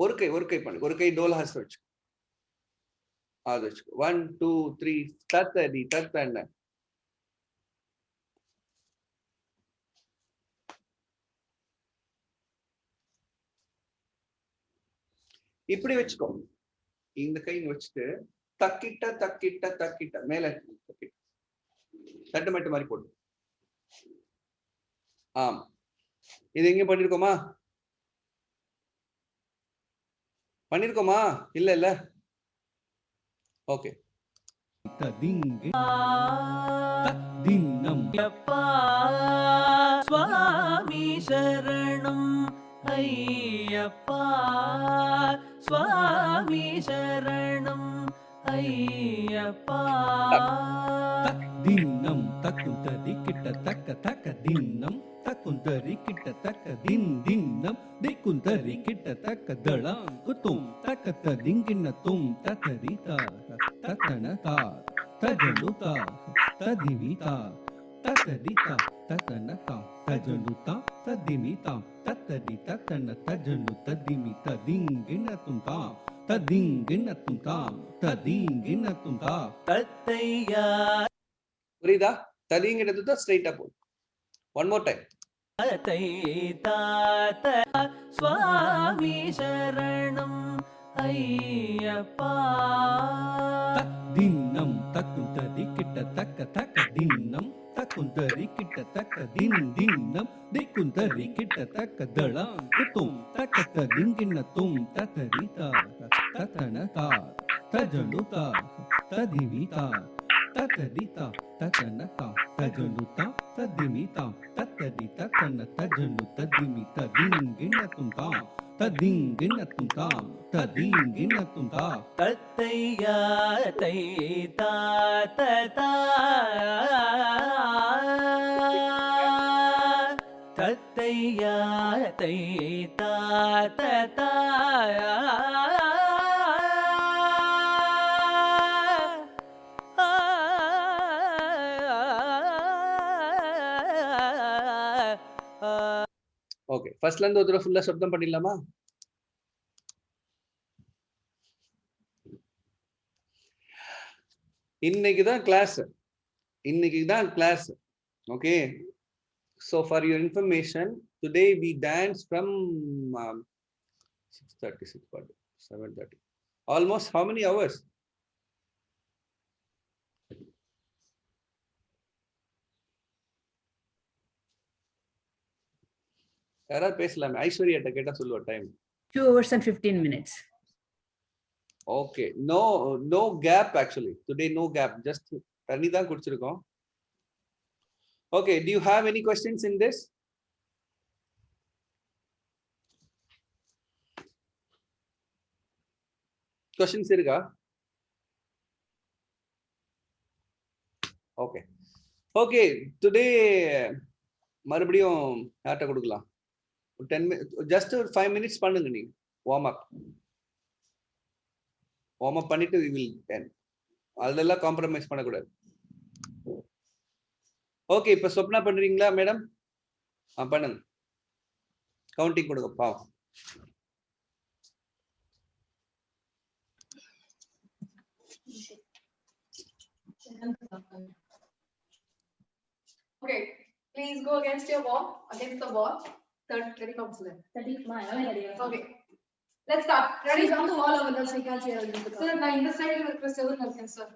[SPEAKER 2] ஒரு கை பண்ணு. ஒரு கை டோல் ஹாஸ் வச்சு அது வச்சுக்கோ. 1 2 3 தத்தரி தத்தன. இப்படி வச்சுக்கோ. இந்த கை வச்சுட்டு தக்கிட்ட தக்கிட்ட தக்கிட்ட மேல தட்டு மட்டு மாதிரி போடு. ஆமா. இது எங்க பண்ணிருக்கோமா? இல்ல ஓகே.
[SPEAKER 17] தின்னம்
[SPEAKER 6] சுவாமி சரணம் ஐயப்பா சுவாமி சரணம் ஐயப்பா.
[SPEAKER 17] தின்னம் தக்குந்தரி கிட்ட தக்க தக்க தின்னம் தக்குந்தரி கிட்ட தக்க தின்னம் திக்குந்தரி கிட்ட தக்க தளம் குத்தும் தக்கத்த திங்கின தும் தத்தரிதா தத்தனதா தஜனுதா ததிவிதா தத்தரிதா தத்தனதா தஜனுதா ததிமிதா தத்தரி தத்தன தஜனு ததிமி ததிங்கின துந்தா ததிங்கின துந்தா ததிங்கின துந்தா.
[SPEAKER 6] தத்தையா
[SPEAKER 2] புரியுதா? ததிங்கினது தான் ஸ்ட்ரைட்டா போ. One more time.
[SPEAKER 6] சுவாமி சரணம் ஐயப்பா.
[SPEAKER 17] தின்னம் தக்குந்தரி கிட்ட தக்க தக்க தின்னம் தக்குந்தரி கிட்ட தக்க தின்னம் திக்குந்தரி கிட்ட தக்க தளம் குத்தும் தக்கத்த திங்கின தும் தத்தரிதா தத்தனதா தஜனுதா ததிவிதா தத்தரிதா தத்தனதா தஜனுதா ததிமிதா தத்தரி தத்தன தஜனு ததிமி ததிங்கின துந்தா ததிங்கின துந்தா ததிங்கின துந்தா.
[SPEAKER 6] தத்தையா தை தாத்தா தத்தையா தை தாத்தா
[SPEAKER 2] ஓகே, ஃபர்ஸ்ட்ல இருந்து ஒரு தடவை ஃபுல்லா சப்தம் பண்ணிடலாமா? இன்னைக்கு தான் class. Okay, so for your information, today we dance from 6:36 7:30, almost how many hours? யாராவது பேசலாமே? ஐஸ்வர்யாட்ட கேட்டா சொல்லுவா time.
[SPEAKER 5] 2 hours and 15 minutes.
[SPEAKER 2] Okay, no gap actually. Today no gap, just தண்ணி தான் குடிச்சிருக்கோம். Okay, do you have any questions in this? Questions இருக்கா? Okay, today மறுபடியும் யார்ட்ட கொடுக்கலாம்? 10 minutes, just 5 minutes பண்ணுங்க. நீங்க warm up பண்ணிட்டு we will end. அதெல்லாம் காம்ப்ரமைஸ் பண்ணக்கூடாது. ஓகே, இப்ப சொப்னா பண்றீங்களா மேடம்? பண்ணுங்க. கவுண்டிங் கொடுங்க பாவம்.
[SPEAKER 15] Okay, please go against the wall. 30 counts left. 30. Okay, let's start. Ready? On the wall over there, so you can't see everything. Sir, now in the side with Chris over there, sir.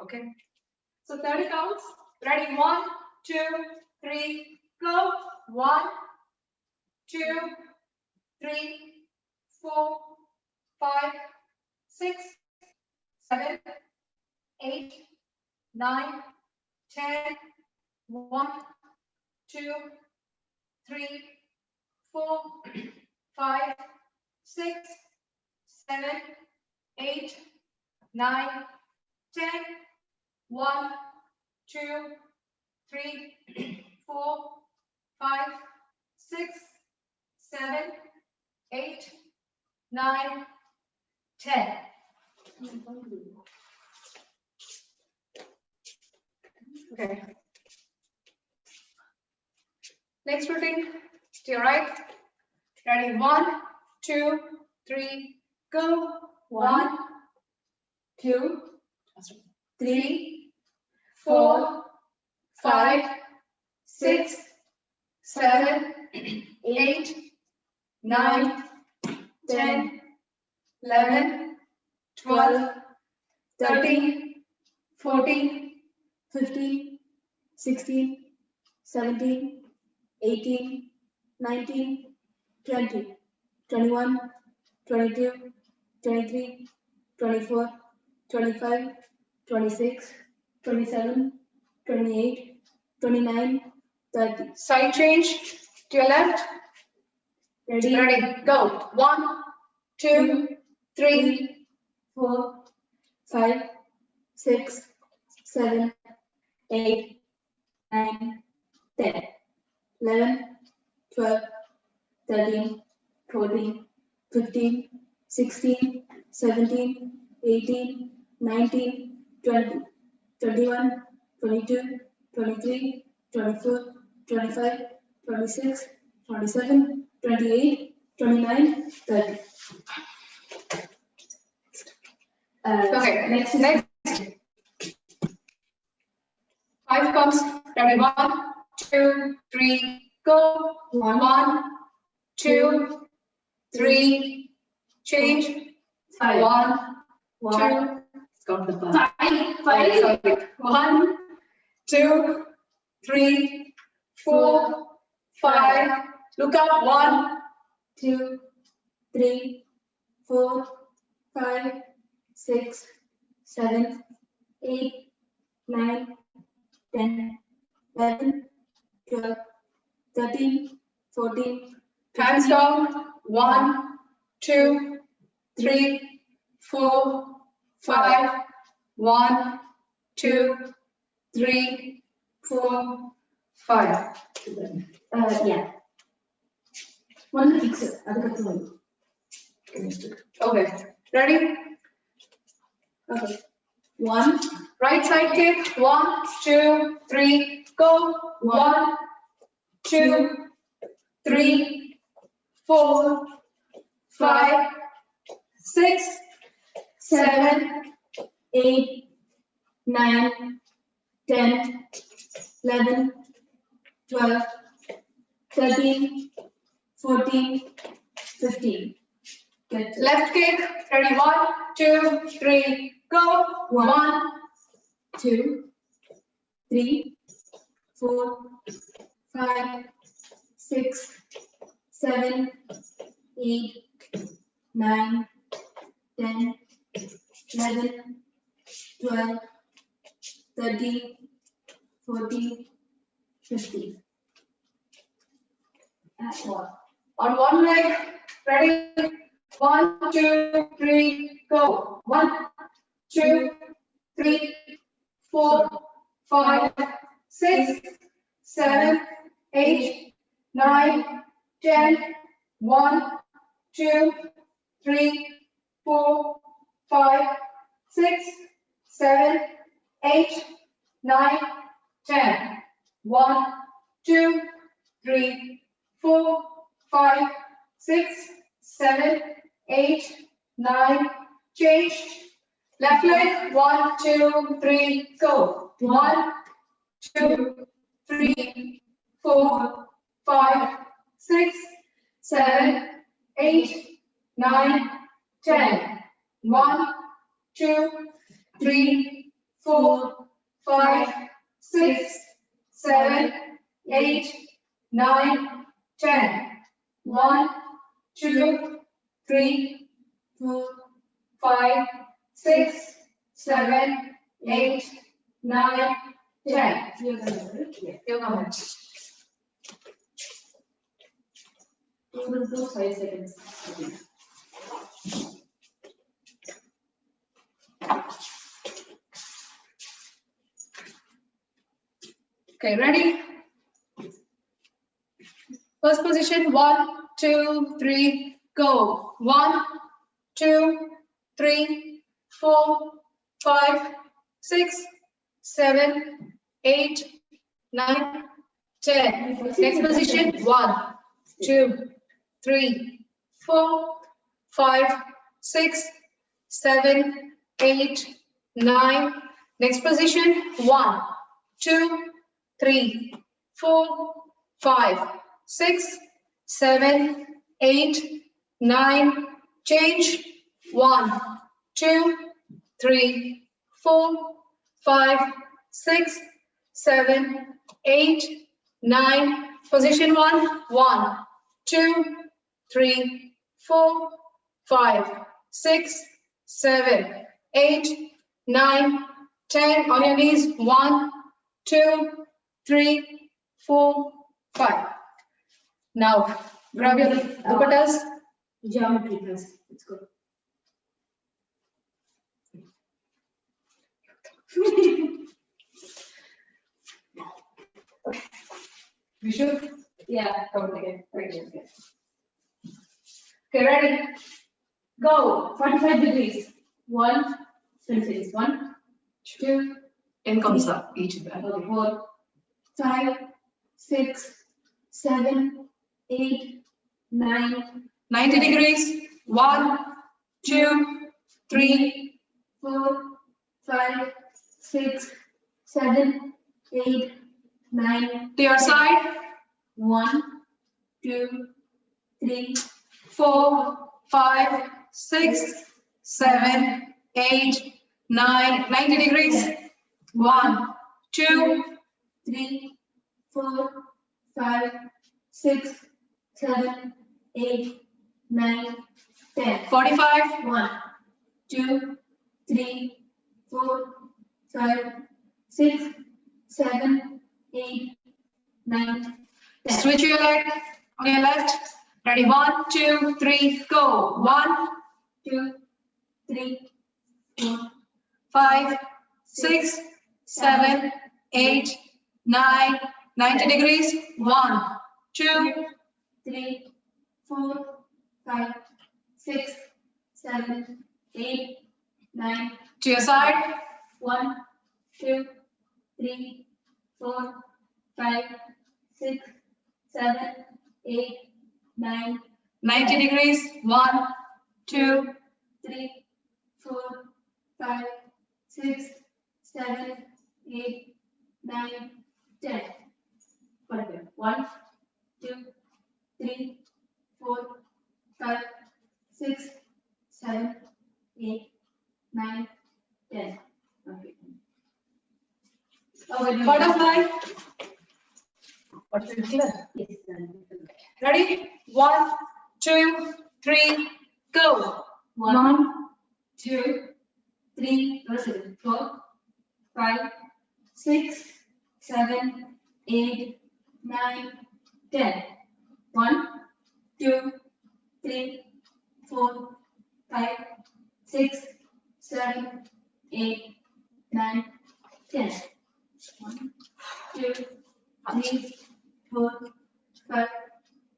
[SPEAKER 15] Okay. So 30 counts. Ready? 1, 2, 3, go. 1, 2, 3, 4, 5, 6, 7, 8, 9, 10, 1, 2, 3, 4, 5, 6, 7, 8, 9, 10, 1, 2, 3, 4, 5, 6, 7, 8, 9, 10. Okay. Next routine, to your right. Ready? 1, 2, 3, go. 1, 2, 3, 4, 5, 6, 7, 8, 9, 10, 11, 12, 13, 14, 15, 16, 17, 18, 19, 20, 21, 22, 23, 24, 25, 26, 27, 28, 29, 30. Side change to your left. Ready? Go. 1, 2, 3, 4, 5, 6, 7, 8, 9, 10, 11, 12, 13, 14, 15, 16, 17, 18, 19, 20, 21, 22, 23, 24, 25, 26, 27, 28, 29, 30. Okay, next. 5 counts. Ready? 1, 2, 3, go. 1, 2, 3, change. 1, 2, 1, 2, 3, 4, 5. Look up. 1, 2, 3, 4, 5, 6, 7, 8, 9, 10, 11, 12, 13, 14. Hands down. 1, 2, 3, 4, 5. 1, 2, 3, 4, 5. Yeah. One fix it. Okay. Ready? Okay. 1. Right side kick. 1, 2, 3, go. 1, 2,
[SPEAKER 14] 3, 4, 5, 6, 7, 8, 9, 10, 11, 12, 13, 14, 15. Good. Left kick. Ready? 1, 2, 3, go. 1, 2, 3, 4, 5, 6, 7, 8, 9, 10, 11, 12, 13, 14, 15. On one leg, ready? 1, 2, 3, go. 1, 2, 3, 4, 5, 6, 7, 8, 9, 10. 1, 2, 3, 4, 5, 6, 7, 8, 9, 10. 1, 2, 3, 4, 5, 6, 7, 8, 9. Change. Left leg. 1, 2, 3, go. 1, 2, 3, 4, 5, 6, 7, 8, 9, 10. 1, 2, 3, 4, 5, 6, 7, 8, 9, 10. 1, 2, 3, 4, 5, 6, 7, 8, 9, 10. Yoga mat. You will do 5 seconds. Okay, ready? First position, 1, 2, 3, go. 1, 2, 3, 4, 5, 6, 7, 8, 9, 10. Next position, 1, 2, 3, 4, 5, 6, 7, 8, 9. Next position, 1, 2, 3, 4, 5, 6, 7, 8, 9. Change. 1, 2, 3, 4, 5, 6, 7, 8, 9. Position 1, 1, 2, 3, 4, 5, 6, 7, 8, 9, 10. On your knees. 1, 2, 3, 4, 5. Now grab your dupattas. Geometry class. Let's go. You should? Yeah, come again. Right here. Okay, ready? Go. 45 degrees. 1, 1, 2, 10 comes up each of them. 4, 5, 6, 7, 8, 9, 90 degrees. 1, 2, 3, 4, 5, 6, 7, 8, 9. To your side. 1, 2, 3, 4, 5, 6, 7, 8, 9. 90 degrees. 1, 2, 3, 4, 5, 6, 7, 8, 9, 10. 45. 1, 2, 3, 4, 5, 6, 7, 8, 9, 10. Switch your leg on your left. Ready? 1, 2, 3, go. 1, 2, 3, 4, 5, 6, 7, 8, 9. 90 degrees. 1, 2, 3, 4, 5, 6, 7, 8, 9. To your side. 1, 2, 3, 4, 5, 6, 7, 8, 9,
[SPEAKER 16] 90 degrees. 1, 2,
[SPEAKER 14] 3, 4, 5, 6, 7, 8, 9, 10. 1, 2, 3, 4, 5, 6, 7, 8, 9, 10. Okay.
[SPEAKER 16] Butterfly.
[SPEAKER 14] Yes,
[SPEAKER 16] Ready? 1, 2, 3, go.
[SPEAKER 14] 1, 2, 3, 4, 5, 6, 7, 8, 9, 10. 1, 2, 3, 4, 5, 6, 7, 8, 9, 10. 1, 2, 3, 4, 5,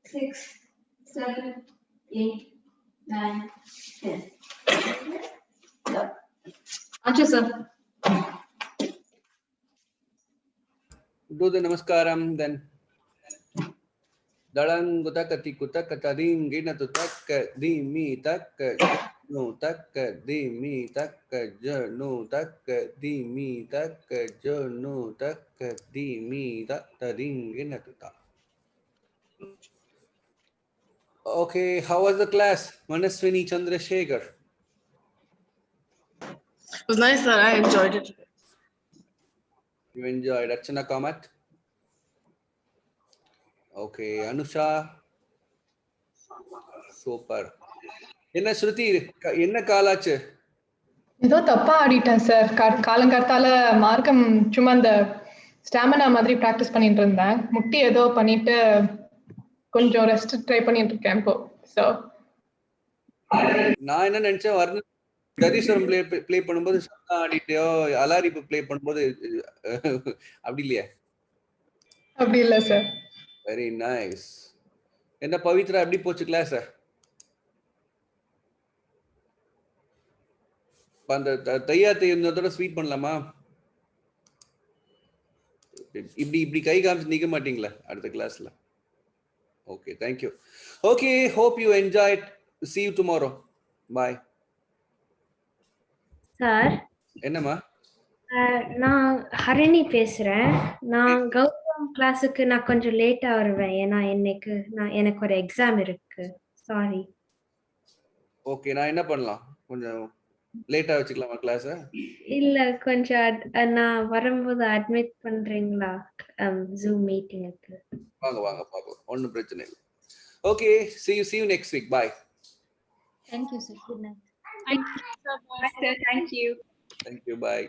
[SPEAKER 14] 6, 7, 8, 9, 10.
[SPEAKER 16] Anju sir.
[SPEAKER 2] Do the namaskaram then. Dalang gutakati kutakata dim gina tutak dimi tak no tak dimi tak no tak dimi tak no tak dimi tak dim gina tutak. Okay, how was the class? Manaswini Chandrasekhar.
[SPEAKER 18] It was nice, sir. I enjoyed it.
[SPEAKER 2] You enjoyed. Archana Kamat. Okay, Anusha. Super. என்ன ஸ்ருதி என்ன காலாச்சு?
[SPEAKER 19] ஏதோ தப்பா ஆடிட்டேன் சார். காலங்காத்தால மார்க்கம் சும்மா அந்த ஸ்டாமினா மாதிரி பிராக்டிஸ் பண்ணிட்டு இருந்தேன். முட்டி ஏதோ பண்ணிட்டு கொஞ்சம் ரெஸ்ட் ட்ரை பண்ணிட்டு இருக்கேன் இப்போ. சோ
[SPEAKER 2] நான் என்ன நினைச்சேன் வர்ண கதீஸ்வரம் ப்ளே பண்ணும்போது சத்தம் ஆடிட்டோ அலாரிப்பு ப்ளே பண்ணும்போது அப்படி இல்லையா?
[SPEAKER 19] அப்படி இல்ல சார்.
[SPEAKER 2] Very nice. என்ன பவித்ரா எப்படி போச்சு கிளாஸ்? அந்த தையாத்தை இன்னொரு ஸ்வீட் பண்ணலாமா? இப்படி கை காமிச்சு நிக்க மாட்டீங்களா அடுத்த கிளாஸ்ல? Okay, thank you. Okay, hope you enjoyed. See you tomorrow. Bye.
[SPEAKER 20] Sir,
[SPEAKER 2] என்னம்மா?
[SPEAKER 20] நான் ஹரிணி பேசுறேன். நான் கௌதம் கிளாஸுக்கு நான் கொஞ்சம் லேட்டா வருவேன். ஏன்னா எனக்கு ஒரு எக்ஸாம் இருக்கு. சாரி.
[SPEAKER 2] ஓகே, நான் என்ன பண்ணலாம்? கொஞ்சம் லேட்டா வச்சுக்கலாமா கிளாஸ்?
[SPEAKER 20] இல்ல, கொஞ்சம் நான் வரும்போது அட்மிட் பண்றீங்களா Zoom மீட்டிங்க்கு?
[SPEAKER 2] வாங்க பாப்போம். ஒண்ணும் பிரச்சனை இல்லை. Okay, see you next week. Bye.
[SPEAKER 7] Thank you, sir. Good night.
[SPEAKER 12] Thank you so much. Thank you.
[SPEAKER 2] Thank you. Bye.